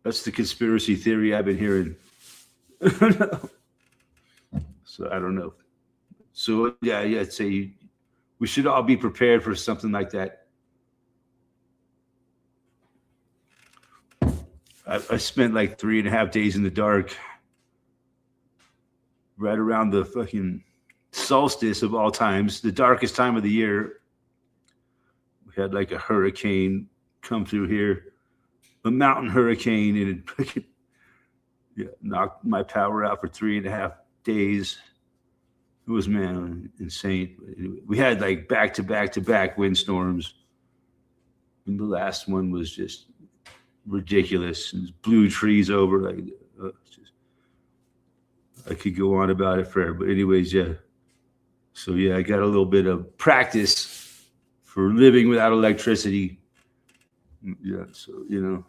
That's the conspiracy theory I've been hearing. So I don't know. So yeah, I'd say we should all be prepared for something like that. I spent like 3.5 days in the dark, right around the fucking solstice of all times, the darkest time of the year. We had like a hurricane come through here. A mountain hurricane, and it knocked my power out for 3.5 days. It was, man, insane. Anyway, we had like back-to-back windstorms, and the last one was just ridiculous. It blew trees over. I could go on about it forever, but anyways, yeah. So yeah, I got a little bit of practice for living without electricity. Yeah, so you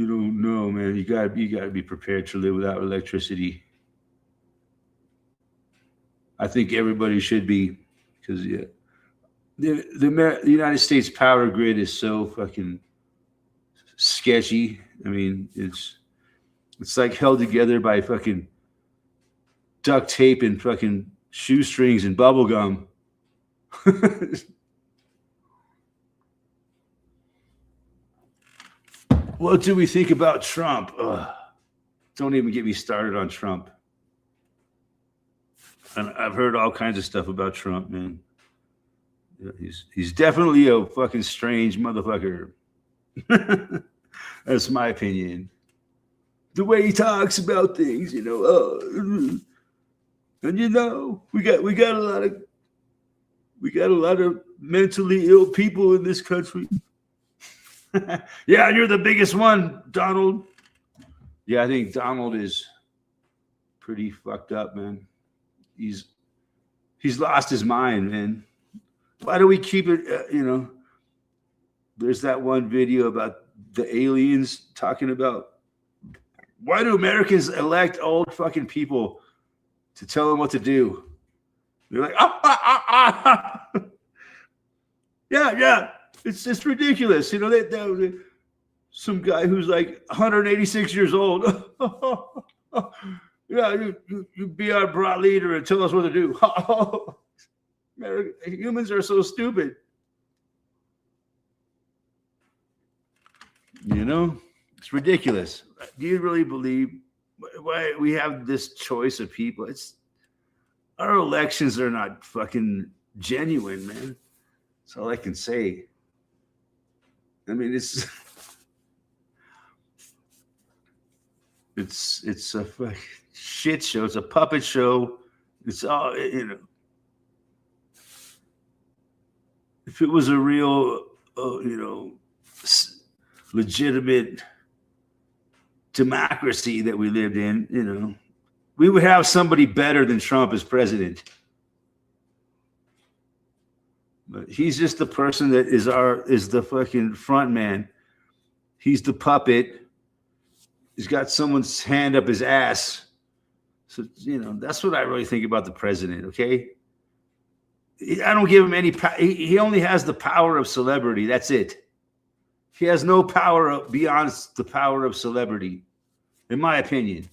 don't know, man. You gotta be prepared to live without electricity. I think everybody should be, because the United States power grid is so fucking sketchy. I mean, it's like held together by fucking duct tape and fucking shoestrings and bubble gum. What do we think about Trump? Don't even get me started on Trump. And I've heard all kinds of stuff about Trump, man. Yeah, he's definitely a fucking strange motherfucker. That's my opinion. The way he talks about things, and we got a lot of mentally ill people in this country. Yeah, you're the biggest one, Donald. Yeah, I think Donald is pretty fucked up, man. He's lost his mind, man. Why do we keep it, There's that one video about the aliens talking about why do Americans elect old fucking people to tell them what to do? They're like, Yeah. It's just ridiculous. They some guy who's like 186 years old. Yeah, you be our broad leader and tell us what to do. Humans are so stupid. It's ridiculous. Do you really believe why we have this choice of people? Our elections are not fucking genuine, man. That's all I can say. I mean, it's a fucking shit show. It's a puppet show. It's all, if it was a real, legitimate democracy that we lived in, we would have somebody better than Trump as president. But he's just the person that is the fucking front man. He's the puppet. He's got someone's hand up his ass. So, that's what I really think about the president, okay? I don't give him any power. He only has the power of celebrity. That's it. He has no power beyond the power of celebrity, in my opinion.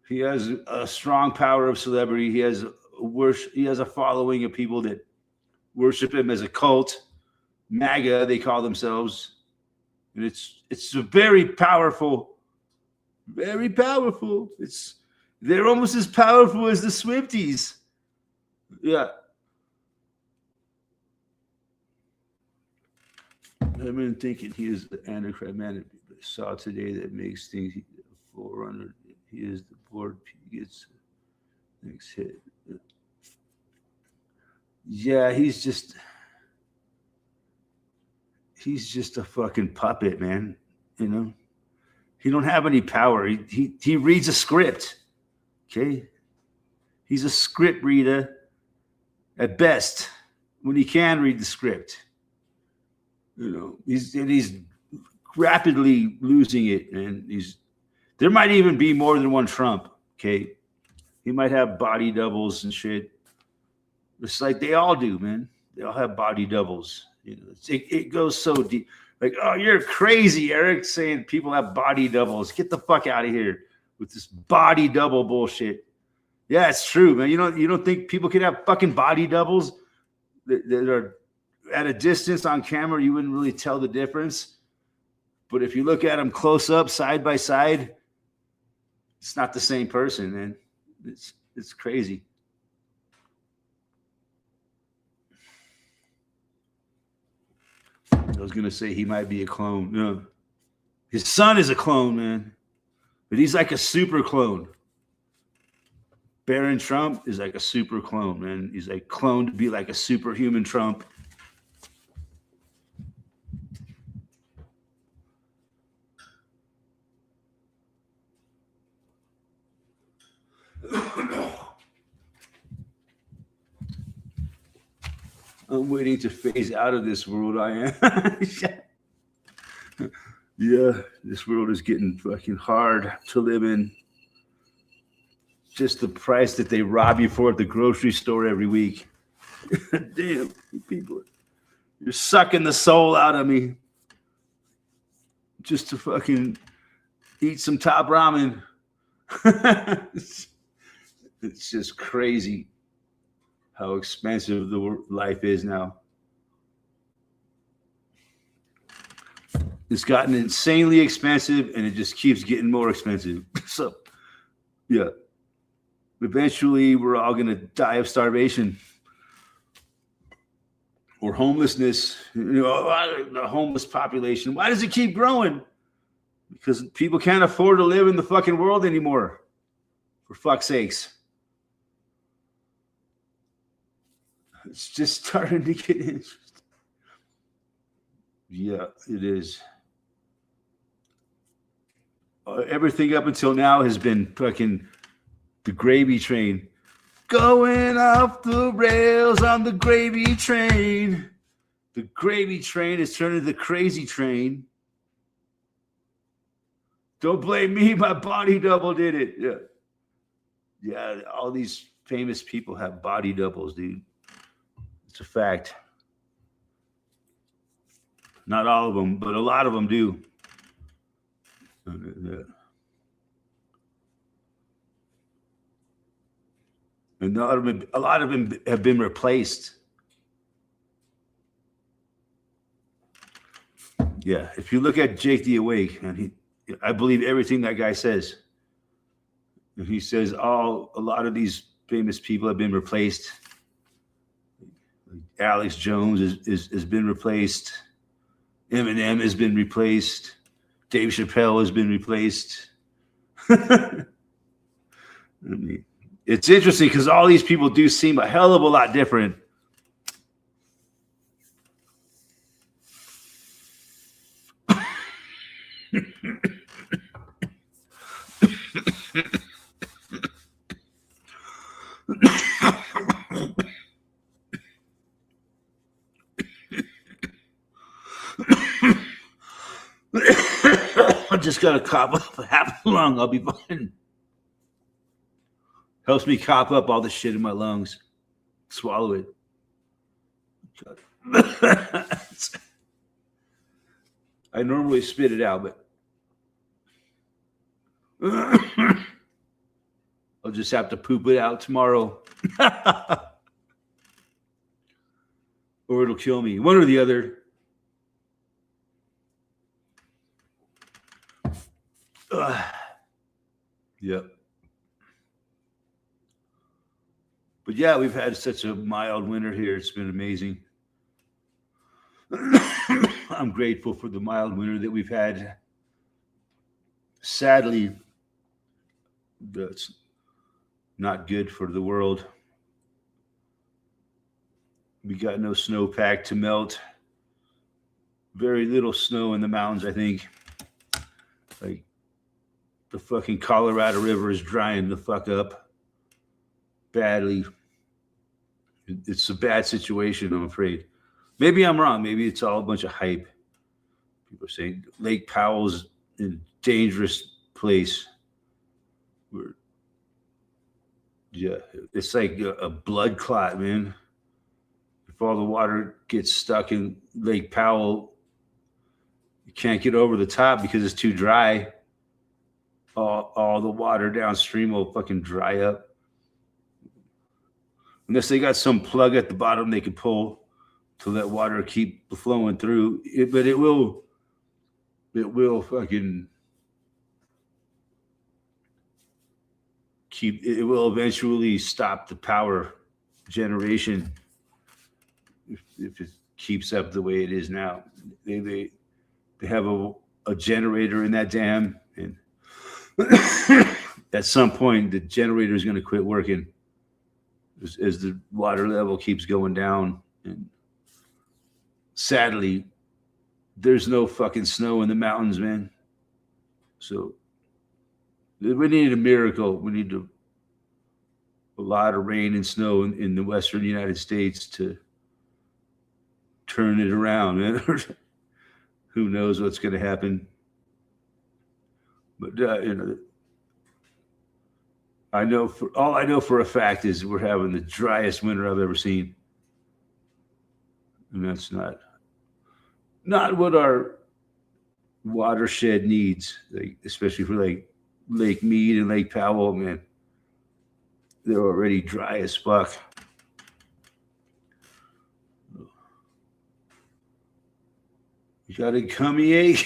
He has a strong power of celebrity. He has a following of people that worship him as a cult. MAGA, they call themselves. And it's a very powerful, very powerful. They're almost as powerful as the Swifties. Yeah. I've been thinking he is the Antichrist man. I saw today that makes things forerunner. He is the board. He gets next hit. Yeah, he's just a fucking puppet, man. He don't have any power. He reads a script. Okay, he's a script reader at best when he can read the script. He's rapidly losing it, and there might even be more than one Trump. Okay, he might have body doubles and shit. It's like they all do, man. They all have body doubles. It goes so deep. Like, oh, you're crazy, Eric, saying people have body doubles. Get the fuck out of here with this body double bullshit. Yeah, it's true, man. You don't think people can have fucking body doubles that are at a distance on camera? You wouldn't really tell the difference. But if you look at them close up, side by side, it's not the same person, man. It's crazy. I was going to say he might be a clone. No. His son is a clone, man. But he's like a super clone. Barron Trump is like a super clone, man. He's like cloned to be like a superhuman Trump. I'm waiting to phase out of this world. I am. Yeah, this world is getting fucking hard to live in. Just the price that they rob you for at the grocery store every week. Damn, people, you're sucking the soul out of me just to fucking eat some top ramen. It's just crazy how expensive the life is now. It's gotten insanely expensive, and it just keeps getting more expensive. So, yeah. Eventually, we're all going to die of starvation or homelessness. The homeless population. Why does it keep growing? Because people can't afford to live in the fucking world anymore. For fuck's sakes. It's just starting to get interesting. Yeah, it is. Everything up until now has been fucking the gravy train. Going off the rails on the gravy train. The gravy train is turning the crazy train. Don't blame me, my body double did it. Yeah. Yeah, all these famous people have body doubles, dude. It's a fact. Not all of them, but a lot of them do. And a lot of them have been replaced. Yeah, if you look at Jake the Awake, and I believe everything that guy says. And he says a lot of these famous people have been replaced. Alex Jones has been replaced. Eminem has been replaced. Dave Chappelle has been replaced. I mean, it's interesting because all these people do seem a hell of a lot different. Just gotta cop up half a lung. I'll be fine. Helps me cop up all the shit in my lungs. Swallow it. I normally spit it out, but I'll just have to poop it out tomorrow. Or it'll kill me. One or the other. Yep. But yeah, we've had such a mild winter here. It's been amazing. I'm grateful for the mild winter that we've had. Sadly, that's not good for the world. We got no snowpack to melt. Very little snow in the mountains, I think. Like, the fucking Colorado River is drying the fuck up badly. It's a bad situation, I'm afraid. Maybe I'm wrong. Maybe it's all a bunch of hype. People are saying Lake Powell's a dangerous place. Yeah, it's like a blood clot, man. If all the water gets stuck in Lake Powell, you can't get over the top because it's too dry. All the water downstream will fucking dry up. Unless they got some plug at the bottom they can pull to let water keep flowing through. But it will fucking it will eventually stop the power generation if it keeps up the way it is now. They have a generator in that dam, and at some point the generator is going to quit working as the water level keeps going down. And sadly, there's no fucking snow in the mountains, man. So we need a miracle. We need a lot of rain and snow in the western United States to turn it around, man. Who knows what's going to happen? But I know for a fact is we're having the driest winter I've ever seen, and that's not what our watershed needs, like, especially for like Lake Mead and Lake Powell, man. They're already dry as fuck. You got a cummy ache?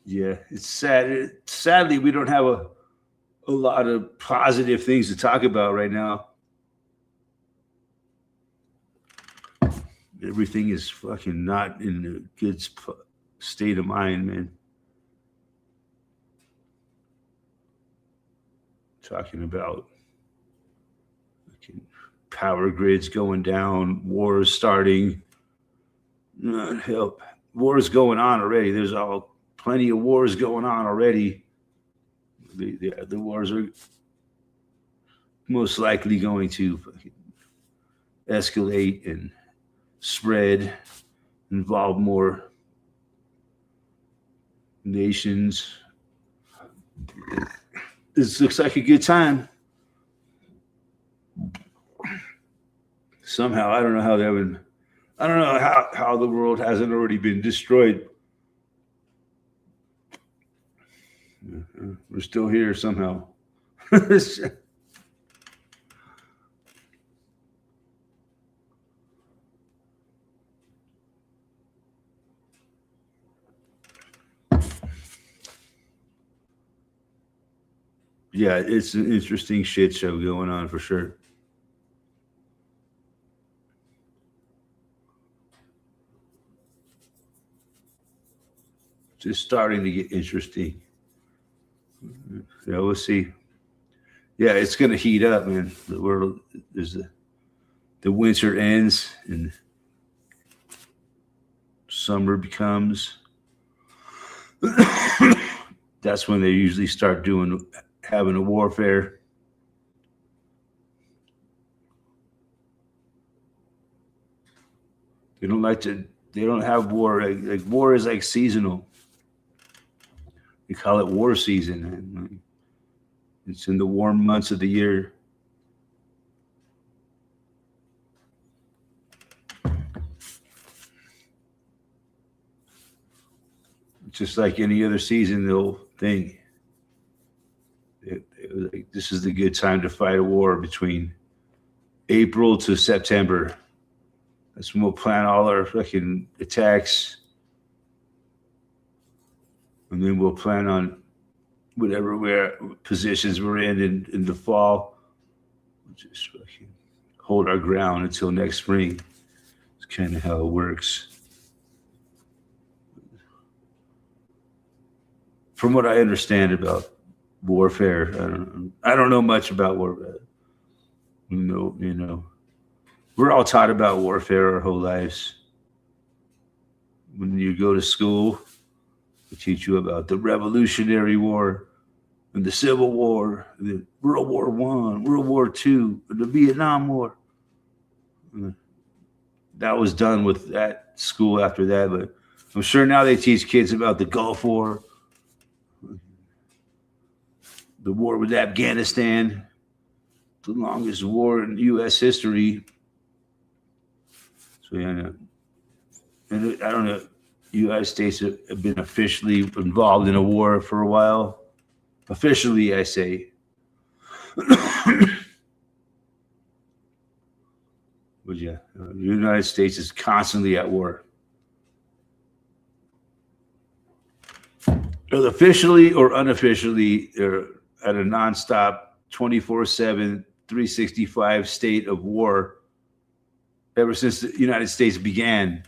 Yeah, it's sad. Sadly, we don't have a lot of positive things to talk about right now. Everything is fucking not in a good state of mind, man. Talking about power grids going down, wars starting. Help. Wars going on already. There's plenty of wars going on already. The wars are most likely going to escalate and spread, involve more nations. This looks like a good time. Somehow, I don't know how the world hasn't already been destroyed. We're still here somehow. Yeah, it's an interesting shit show going on for sure. Just starting to get interesting. Yeah, we'll see. Yeah, it's going to heat up, man. The world is the winter ends and summer becomes. That's when they usually start having a warfare. They don't have war. Like war is like seasonal. We call it war season. Man. It's in the warm months of the year. Just like any other seasonal thing. This is the good time to fight a war between April to September. That's when we'll plan all our fucking attacks. And then we'll plan on whatever positions we're in the fall. We'll just fucking hold our ground until next spring. It's kind of how it works. From what I understand about warfare, I don't know much about warfare. We're all taught about warfare our whole lives. When you go to school, they teach you about the Revolutionary War and the Civil War, the World War I, World War II, the Vietnam War. That was done with that school after that, but I'm sure now they teach kids about the Gulf War, the war with Afghanistan, the longest war in U.S. history. So yeah, and I don't know. United States have been officially involved in a war for a while. Officially, I say. But yeah, the United States is constantly at war. Officially or unofficially, they're at a nonstop 24/7, 365 state of war ever since the United States began.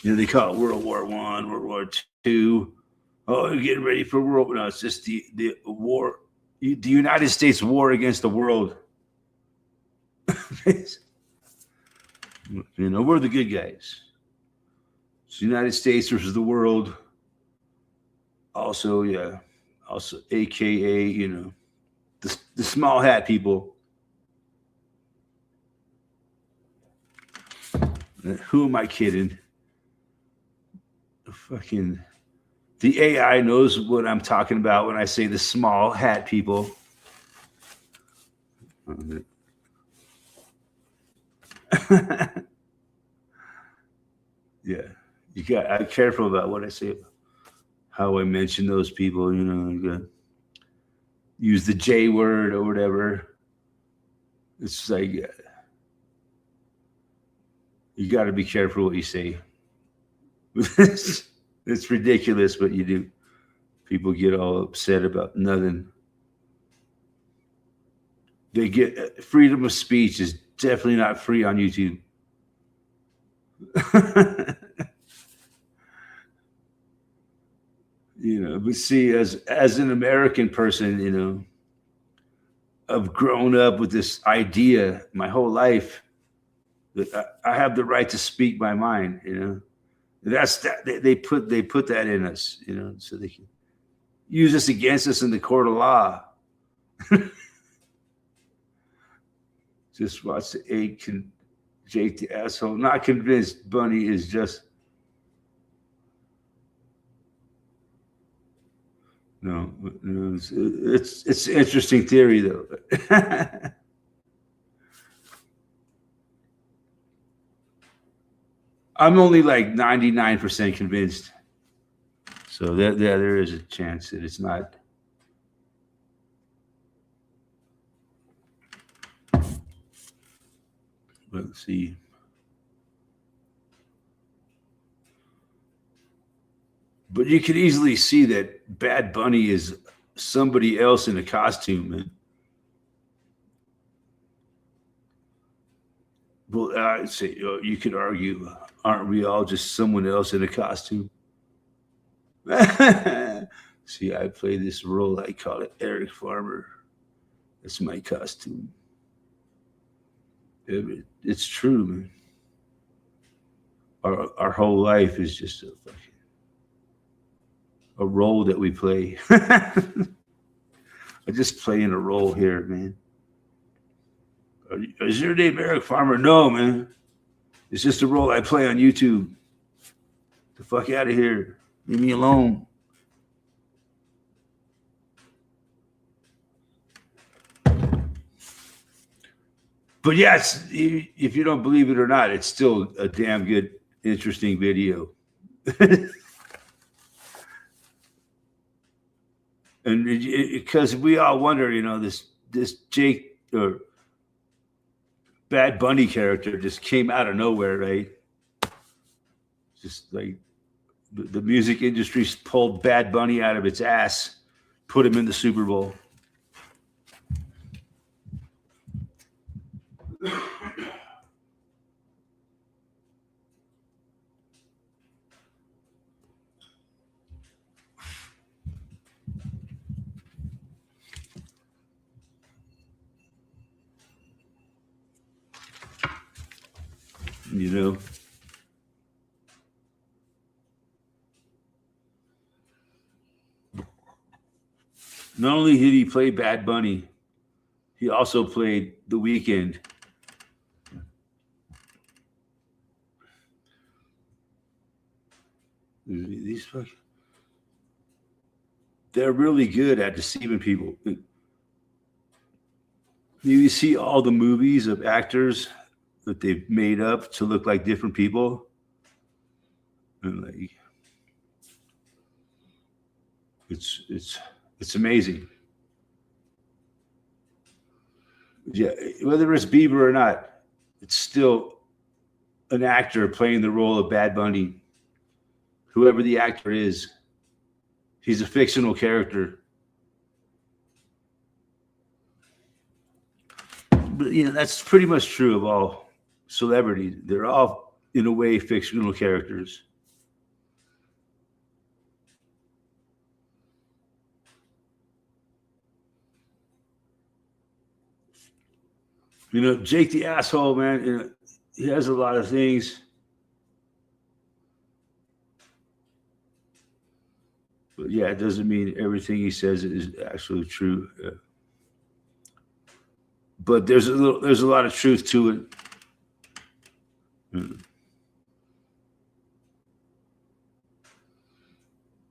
They call it World War I, World War II. Oh, you're getting ready for World War. No, it's just the war, the United States war against the world. We're the good guys. It's the United States versus the world. Also, AKA, the small hat people. Who am I kidding? The AI knows what I'm talking about when I say the small hat people. Yeah, I'm careful about what I say, how I mention those people. Use the J word or whatever. It's like you got to be careful what you say. It's ridiculous what you do. People get all upset about nothing. They get freedom of speech is definitely not free on YouTube. But see, as an American person, I've grown up with this idea my whole life that I have the right to speak my mind. That's that they put that in us, so they can use this against us in the court of law. Just watch Jake the asshole. Not convinced Bunny is just no. It's an interesting theory though. I'm only like 99% convinced. So there is a chance that it's not. Let's see. But you could easily see that Bad Bunny is somebody else in a costume, man. Well, I'd say you could argue, aren't we all just someone else in a costume? See, I play this role. I call it Eric Farmer. That's my costume. It's true, man. our whole life is just a role that we play. I just playing a role here, man. Is your name Eric Farmer? No, man. It's just a role I play on YouTube. The fuck out of here. Leave me alone. But yes, if you don't believe it or not, it's still a damn good, interesting video. And because we all wonder, this Jake or Bad Bunny character just came out of nowhere, right? Just like the music industry pulled Bad Bunny out of its ass, put him in the Super Bowl. Not only did he play Bad Bunny, he also played The Weeknd. These fucking, they're really good at deceiving people. You see all the movies of actors that they've made up to look like different people, and like it's amazing. Yeah, whether it's Bieber or not, it's still an actor playing the role of Bad Bunny. Whoever the actor is, he's a fictional character. But that's pretty much true of all celebrities. They're all, in a way, fictional characters. Jake the Asshole, man, he has a lot of things. But yeah, it doesn't mean everything he says is actually true. But there's a lot of truth to it.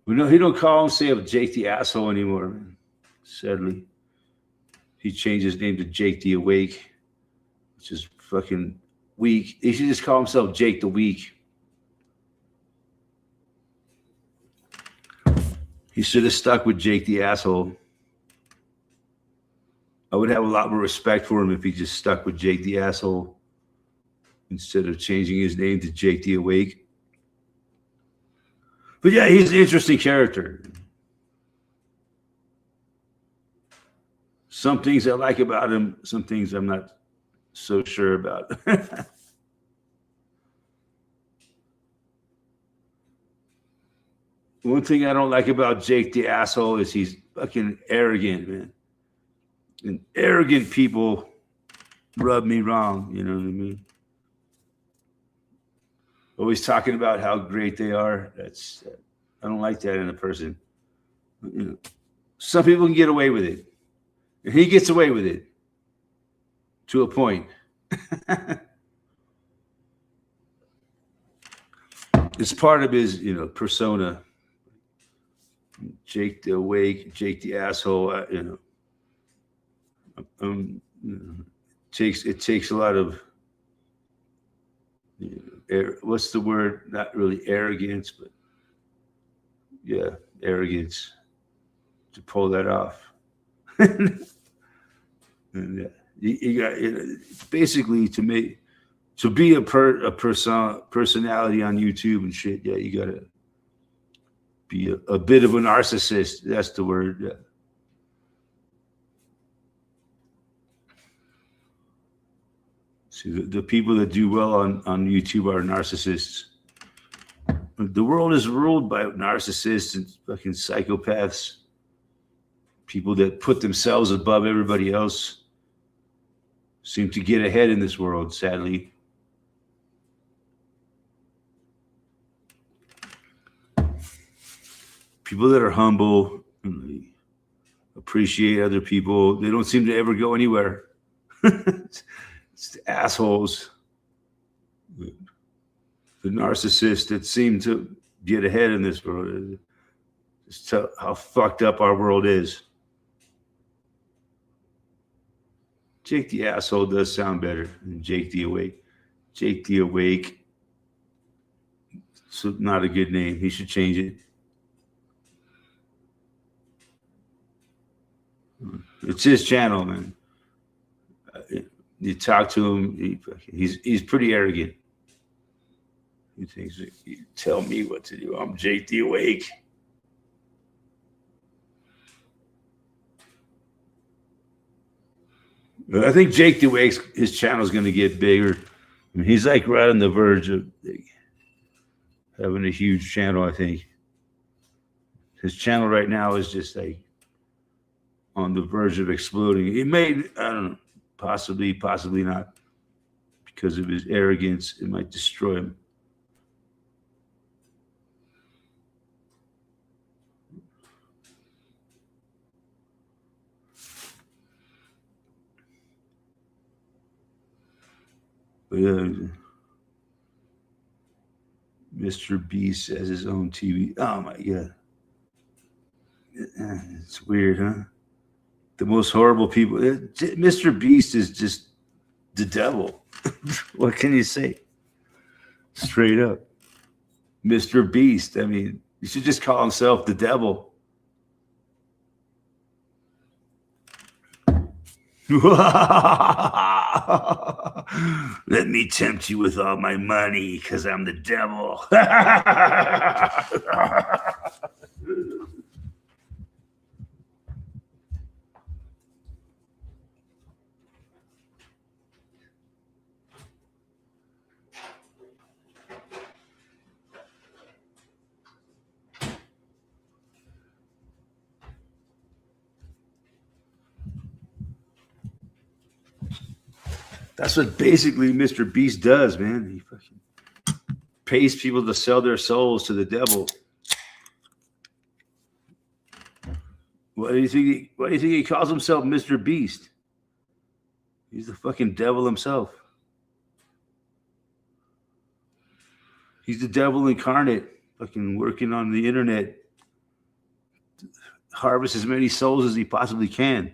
He don't call himself Jake the Asshole anymore, man. Sadly. He changed his name to Jake the Awake, which is fucking weak. He should just call himself Jake the Weak. He should have stuck with Jake the Asshole. I would have a lot more respect for him if he just stuck with Jake the Asshole instead of changing his name to Jake the Awake. But yeah, he's an interesting character. Some things I like about him, some things I'm not so sure about. One thing I don't like about Jake the Asshole is he's fucking arrogant, man. And arrogant people rub me wrong, you know what I mean? Always talking about how great they are. I don't like that in a person. Some people can get away with it. And he gets away with it to a point. It's part of his, persona. Jake the Awake, Jake the Asshole, it takes a lot of what's the word? Not really arrogance, but yeah, arrogance to pull that off. And you got basically to be a personality on YouTube and shit. Yeah, you gotta be a bit of a narcissist. That's the word. Yeah. See, the people that do well on YouTube are narcissists. The world is ruled by narcissists and fucking psychopaths. People that put themselves above everybody else seem to get ahead in this world, sadly. people that are humble, and they appreciate other people. They don't seem to ever go anywhere. It's the assholes, the narcissists that seem to get ahead in this world. Just tell how fucked up our world is. Jake the Asshole does sound better than Jake the Awake. Jake the Awake, so not a good name. He should change it. It's his channel, man. You talk to him, he's pretty arrogant. He thinks, you tell me what to do. I'm Jake the Awake. I think Jake the Awake's his channel is going to get bigger. I mean, he's like right on the verge of having a huge channel. I think his channel right now is just like on the verge of exploding. It may, I don't know, possibly not, because of his arrogance. It might destroy him. But Mr. Beast has his own TV. Oh my God. It's weird, huh? The most horrible people. Mr. Beast is just the devil. What can you say? Straight up. Mr. Beast. I mean, he should just call himself the devil. Let me tempt you with all my money because I'm the devil. That's what basically Mr. Beast does, man. He fucking pays people to sell their souls to the devil. Why do you think he calls himself Mr. Beast? He's the fucking devil himself. He's the devil incarnate, fucking working on the internet, harvest as many souls as he possibly can.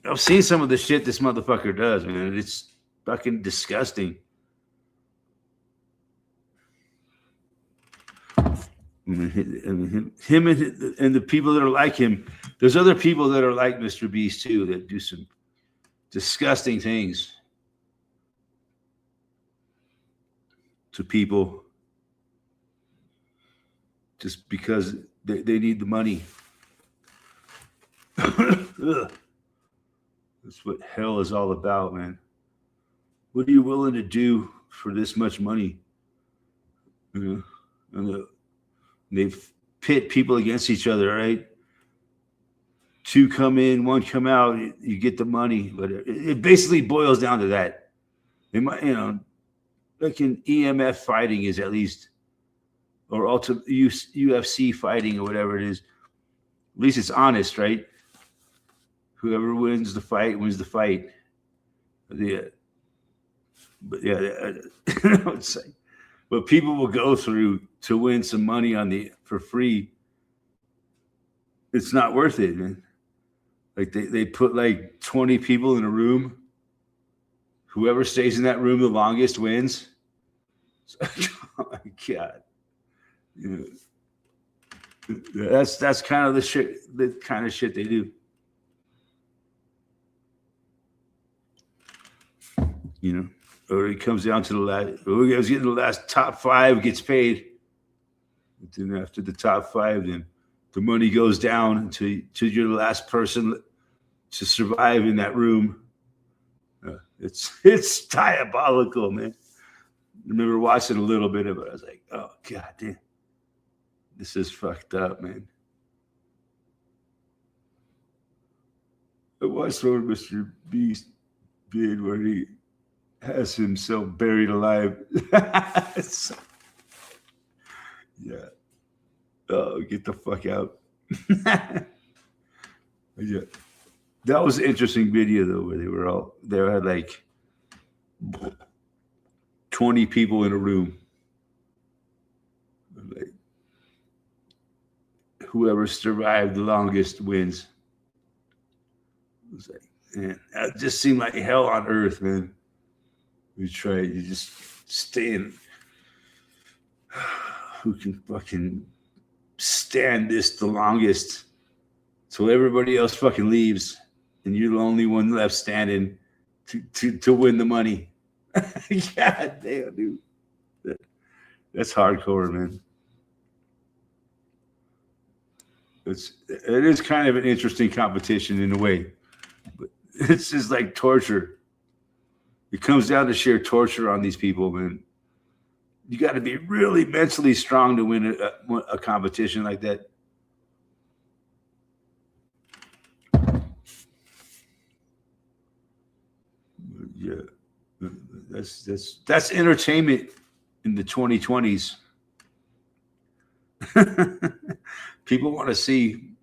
I've seen some of the shit this motherfucker does, man. It's fucking disgusting. Him and the people that are like him. There's other people that are like Mr. Beast too that do some disgusting things to people just because they need the money. That's what hell is all about, man. What are you willing to do for this much money? You know, and they pit people against each other, right? 2 come in, 1 come out. You get the money, but it basically boils down to that. It might, like in EMF fighting is at least, or ultimate UFC fighting or whatever it is. At least it's honest, right? Whoever wins the fight wins the fight. Yeah. But yeah, it's like, what people will go through to win some money for free, it's not worth it, man. Like they put like 20 people in a room. Whoever stays in that room the longest wins. Oh my God. That's kind of the kind of shit they do. Or it comes down to the last, whoever's getting the last top 5 gets paid. And then after the top 5, then the money goes down until you're the last person to survive in that room. It's diabolical, man. I remember watching a little bit of it. I was like, oh, God damn. This is fucked up, man. I watched what Mr. Beast did where he has himself buried alive. Yeah. Oh, get the fuck out. Yeah. That was an interesting video though, where they had like 20 people in a room. Like, whoever survived the longest wins. It was like, man, that just seemed like hell on earth, man. You just stay in. Who can fucking stand this the longest? So everybody else fucking leaves, and you're the only one left standing to win the money. God damn, dude. That's hardcore, man. It is kind of an interesting competition in a way, but it's just like torture. It comes down to sheer torture on these people, man. You got to be really mentally strong to win a competition like that. Yeah, that's entertainment in the 2020s. People want to see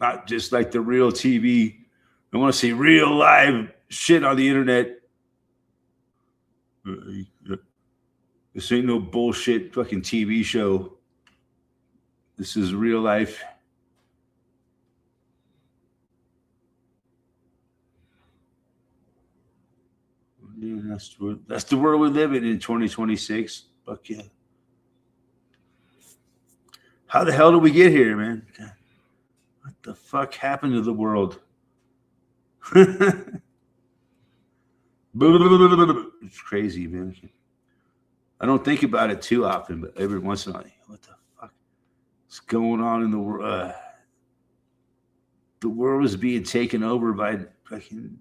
not just like the real TV. They want to see real live shit on the internet. This ain't no bullshit fucking TV show. This is real life. Yeah, that's the world we live in 2026. Fuck yeah. How the hell did we get here, man? God, what the fuck happened to the world? It's crazy, man. I don't think about it too often, but every once in a while, what the fuck is going on in the world? The world is being taken over by fucking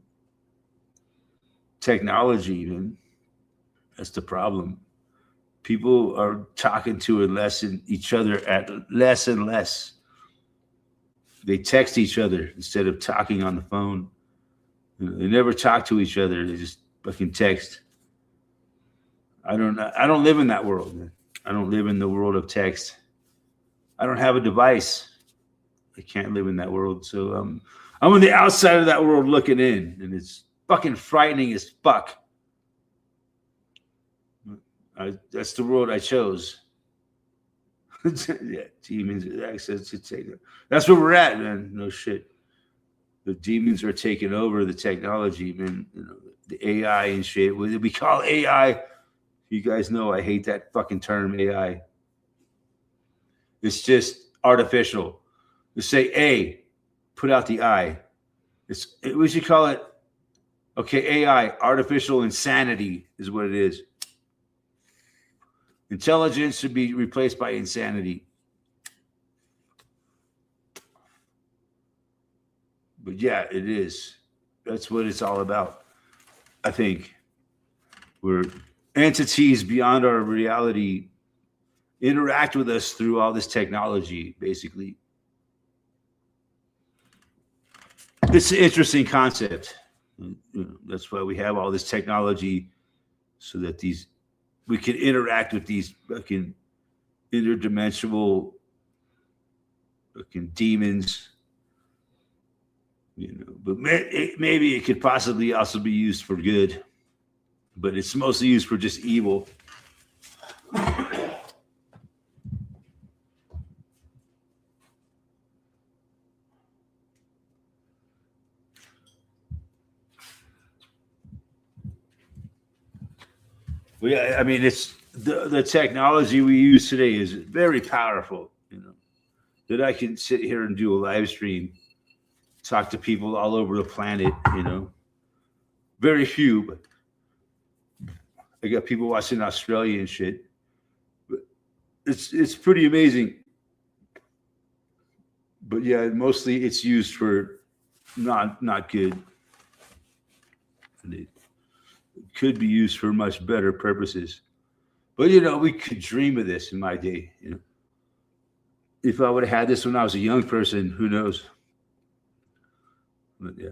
technology, man. That's the problem. People are talking to each other at less and less. They text each other instead of talking on the phone. They never talk to each other. They just fucking text. I don't live in that world, man. I don't live in the world of text. I don't have a device. I can't live in that world. So I'm on the outside of that world looking in, and it's fucking frightening as fuck. That's the world I chose. Yeah, demons access to take it. That's where we're at, man. No shit. The demons are taking over the technology, man. You know, the AI and shit. What we call AI. You guys know I hate that fucking term AI. It's just artificial. You say A, put out the I. We should call it, okay, AI, artificial insanity is what it is. Intelligence should be replaced by insanity. But yeah, it is. That's what it's all about. I think we're entities beyond our reality interact with us through all this technology, basically. It's an interesting concept. That's why we have all this technology, so that we can interact with these fucking interdimensional fucking demons. But maybe it could possibly also be used for good, but it's mostly used for just evil. Well, yeah, I mean, it's the technology we use today is very powerful. That I can sit here and do a live stream, talk to people all over the planet. Very few, but I got people watching Australia and shit. But it's pretty amazing. But yeah, mostly it's used for not good. And it could be used for much better purposes. But we could dream of this in my day. If I would have had this when I was a young person, who knows? But yeah,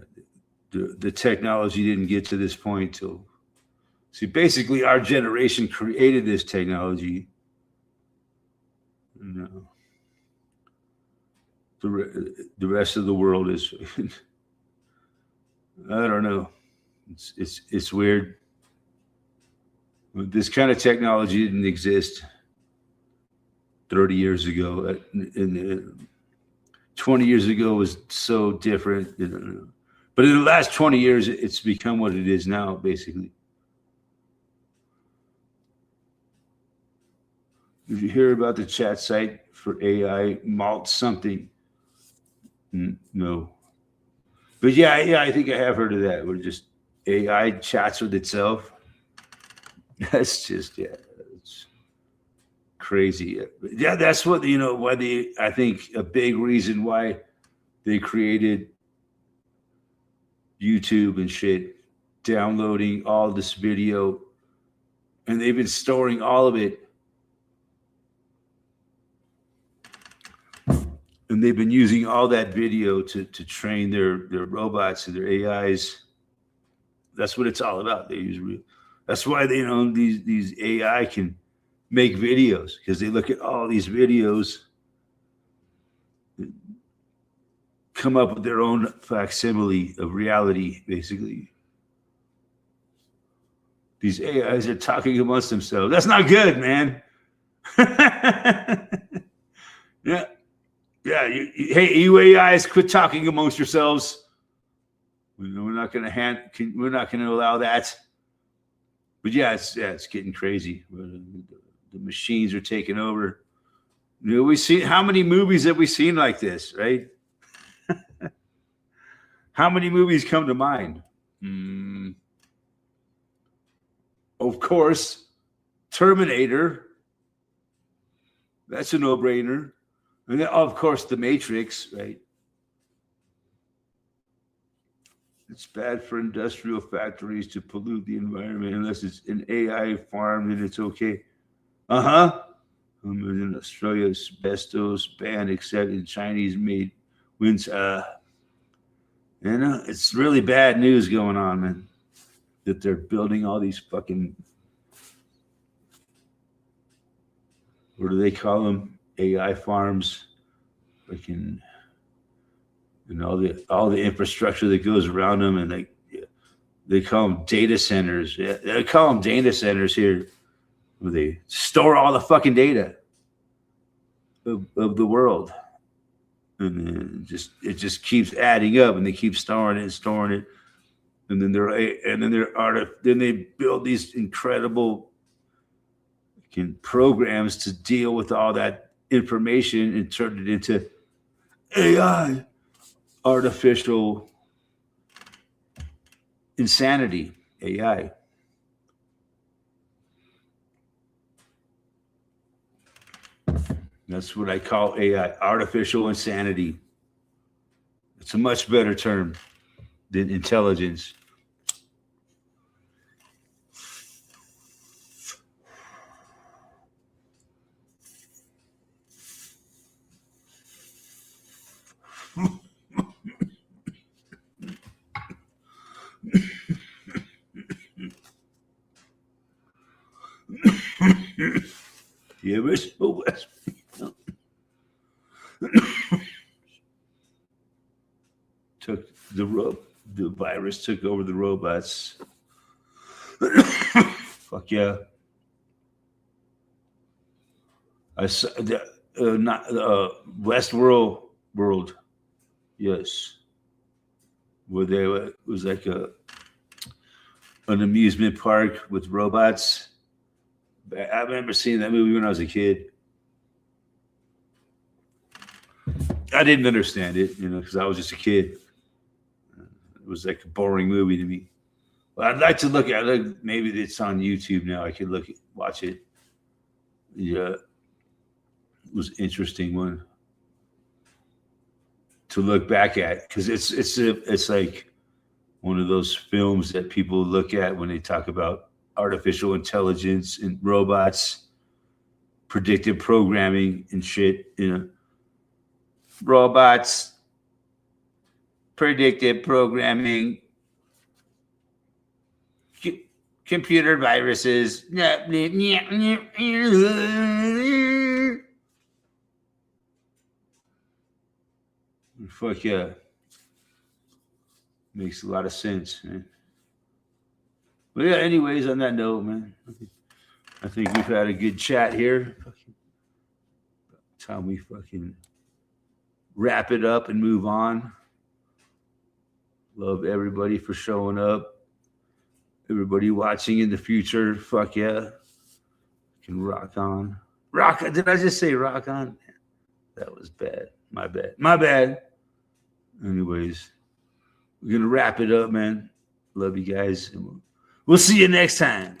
the technology didn't get to this point till. See, basically, our generation created this technology. No. The rest of the world is I don't know. It's weird. This kind of technology didn't exist 30 years ago. 20 years ago was so different. But in the last 20 years, it's become what it is now, basically. Did you hear about the chat site for AI, Malt something? No. But yeah, I think I have heard of that. Where just AI chats with itself. That's just, it's crazy. Yeah, that's what, why I think a big reason why they created YouTube and shit, downloading all this video, and they've been storing all of it. And they've been using all that video to train their robots and their AIs. That's what it's all about. That's why these AI can make videos, because they look at all these videos, come up with their own facsimile of reality, basically. These AIs are talking amongst themselves. That's not good, man. Yeah. Yeah, hey, you AIs, quit talking amongst yourselves. We're not going to allow that. But yeah, it's getting crazy. The machines are taking over. We see how many movies have we seen like this, right? How many movies come to mind? Of course, Terminator. That's a no-brainer. And then, of course, The Matrix, right? It's bad for industrial factories to pollute the environment unless it's an AI farm and it's okay. In Australia, asbestos ban except in Chinese-made winds. It's really bad news going on, man. That they're building all these fucking, what do they call them? AI farms, and all the infrastructure that goes around them, and they call them data centers. Yeah, they call them data centers here, where they store all the fucking data of the world, and then it just keeps adding up, and they keep storing it, and then they build these incredible programs to deal with all that information and turn it into AI, artificial insanity, AI. That's what I call AI, artificial insanity. It's a much better term than intelligence. The original West. The virus took over the robots. Fuck yeah. I saw not Westworld. Yes. Where it was like an amusement park with robots. I remember seeing that movie when I was a kid. I didn't understand it, because I was just a kid. It was like a boring movie to me. But I'd like to look at it. Maybe it's on YouTube now. I could watch it. Yeah, it was an interesting one to look back at, because it's like one of those films that people look at when they talk about artificial intelligence and robots, predictive programming and shit. Robots, predictive programming, computer viruses. Fuck yeah. Makes a lot of sense, man. But yeah, anyways, on that note, man, I think we've had a good chat here. Time we fucking wrap it up and move on. Love everybody for showing up. Everybody watching in the future, fuck yeah. Can rock on. Rock. Did I just say rock on? That was bad. My bad. My bad. Anyways, we're going to wrap it up, man. Love you guys. We'll see you next time.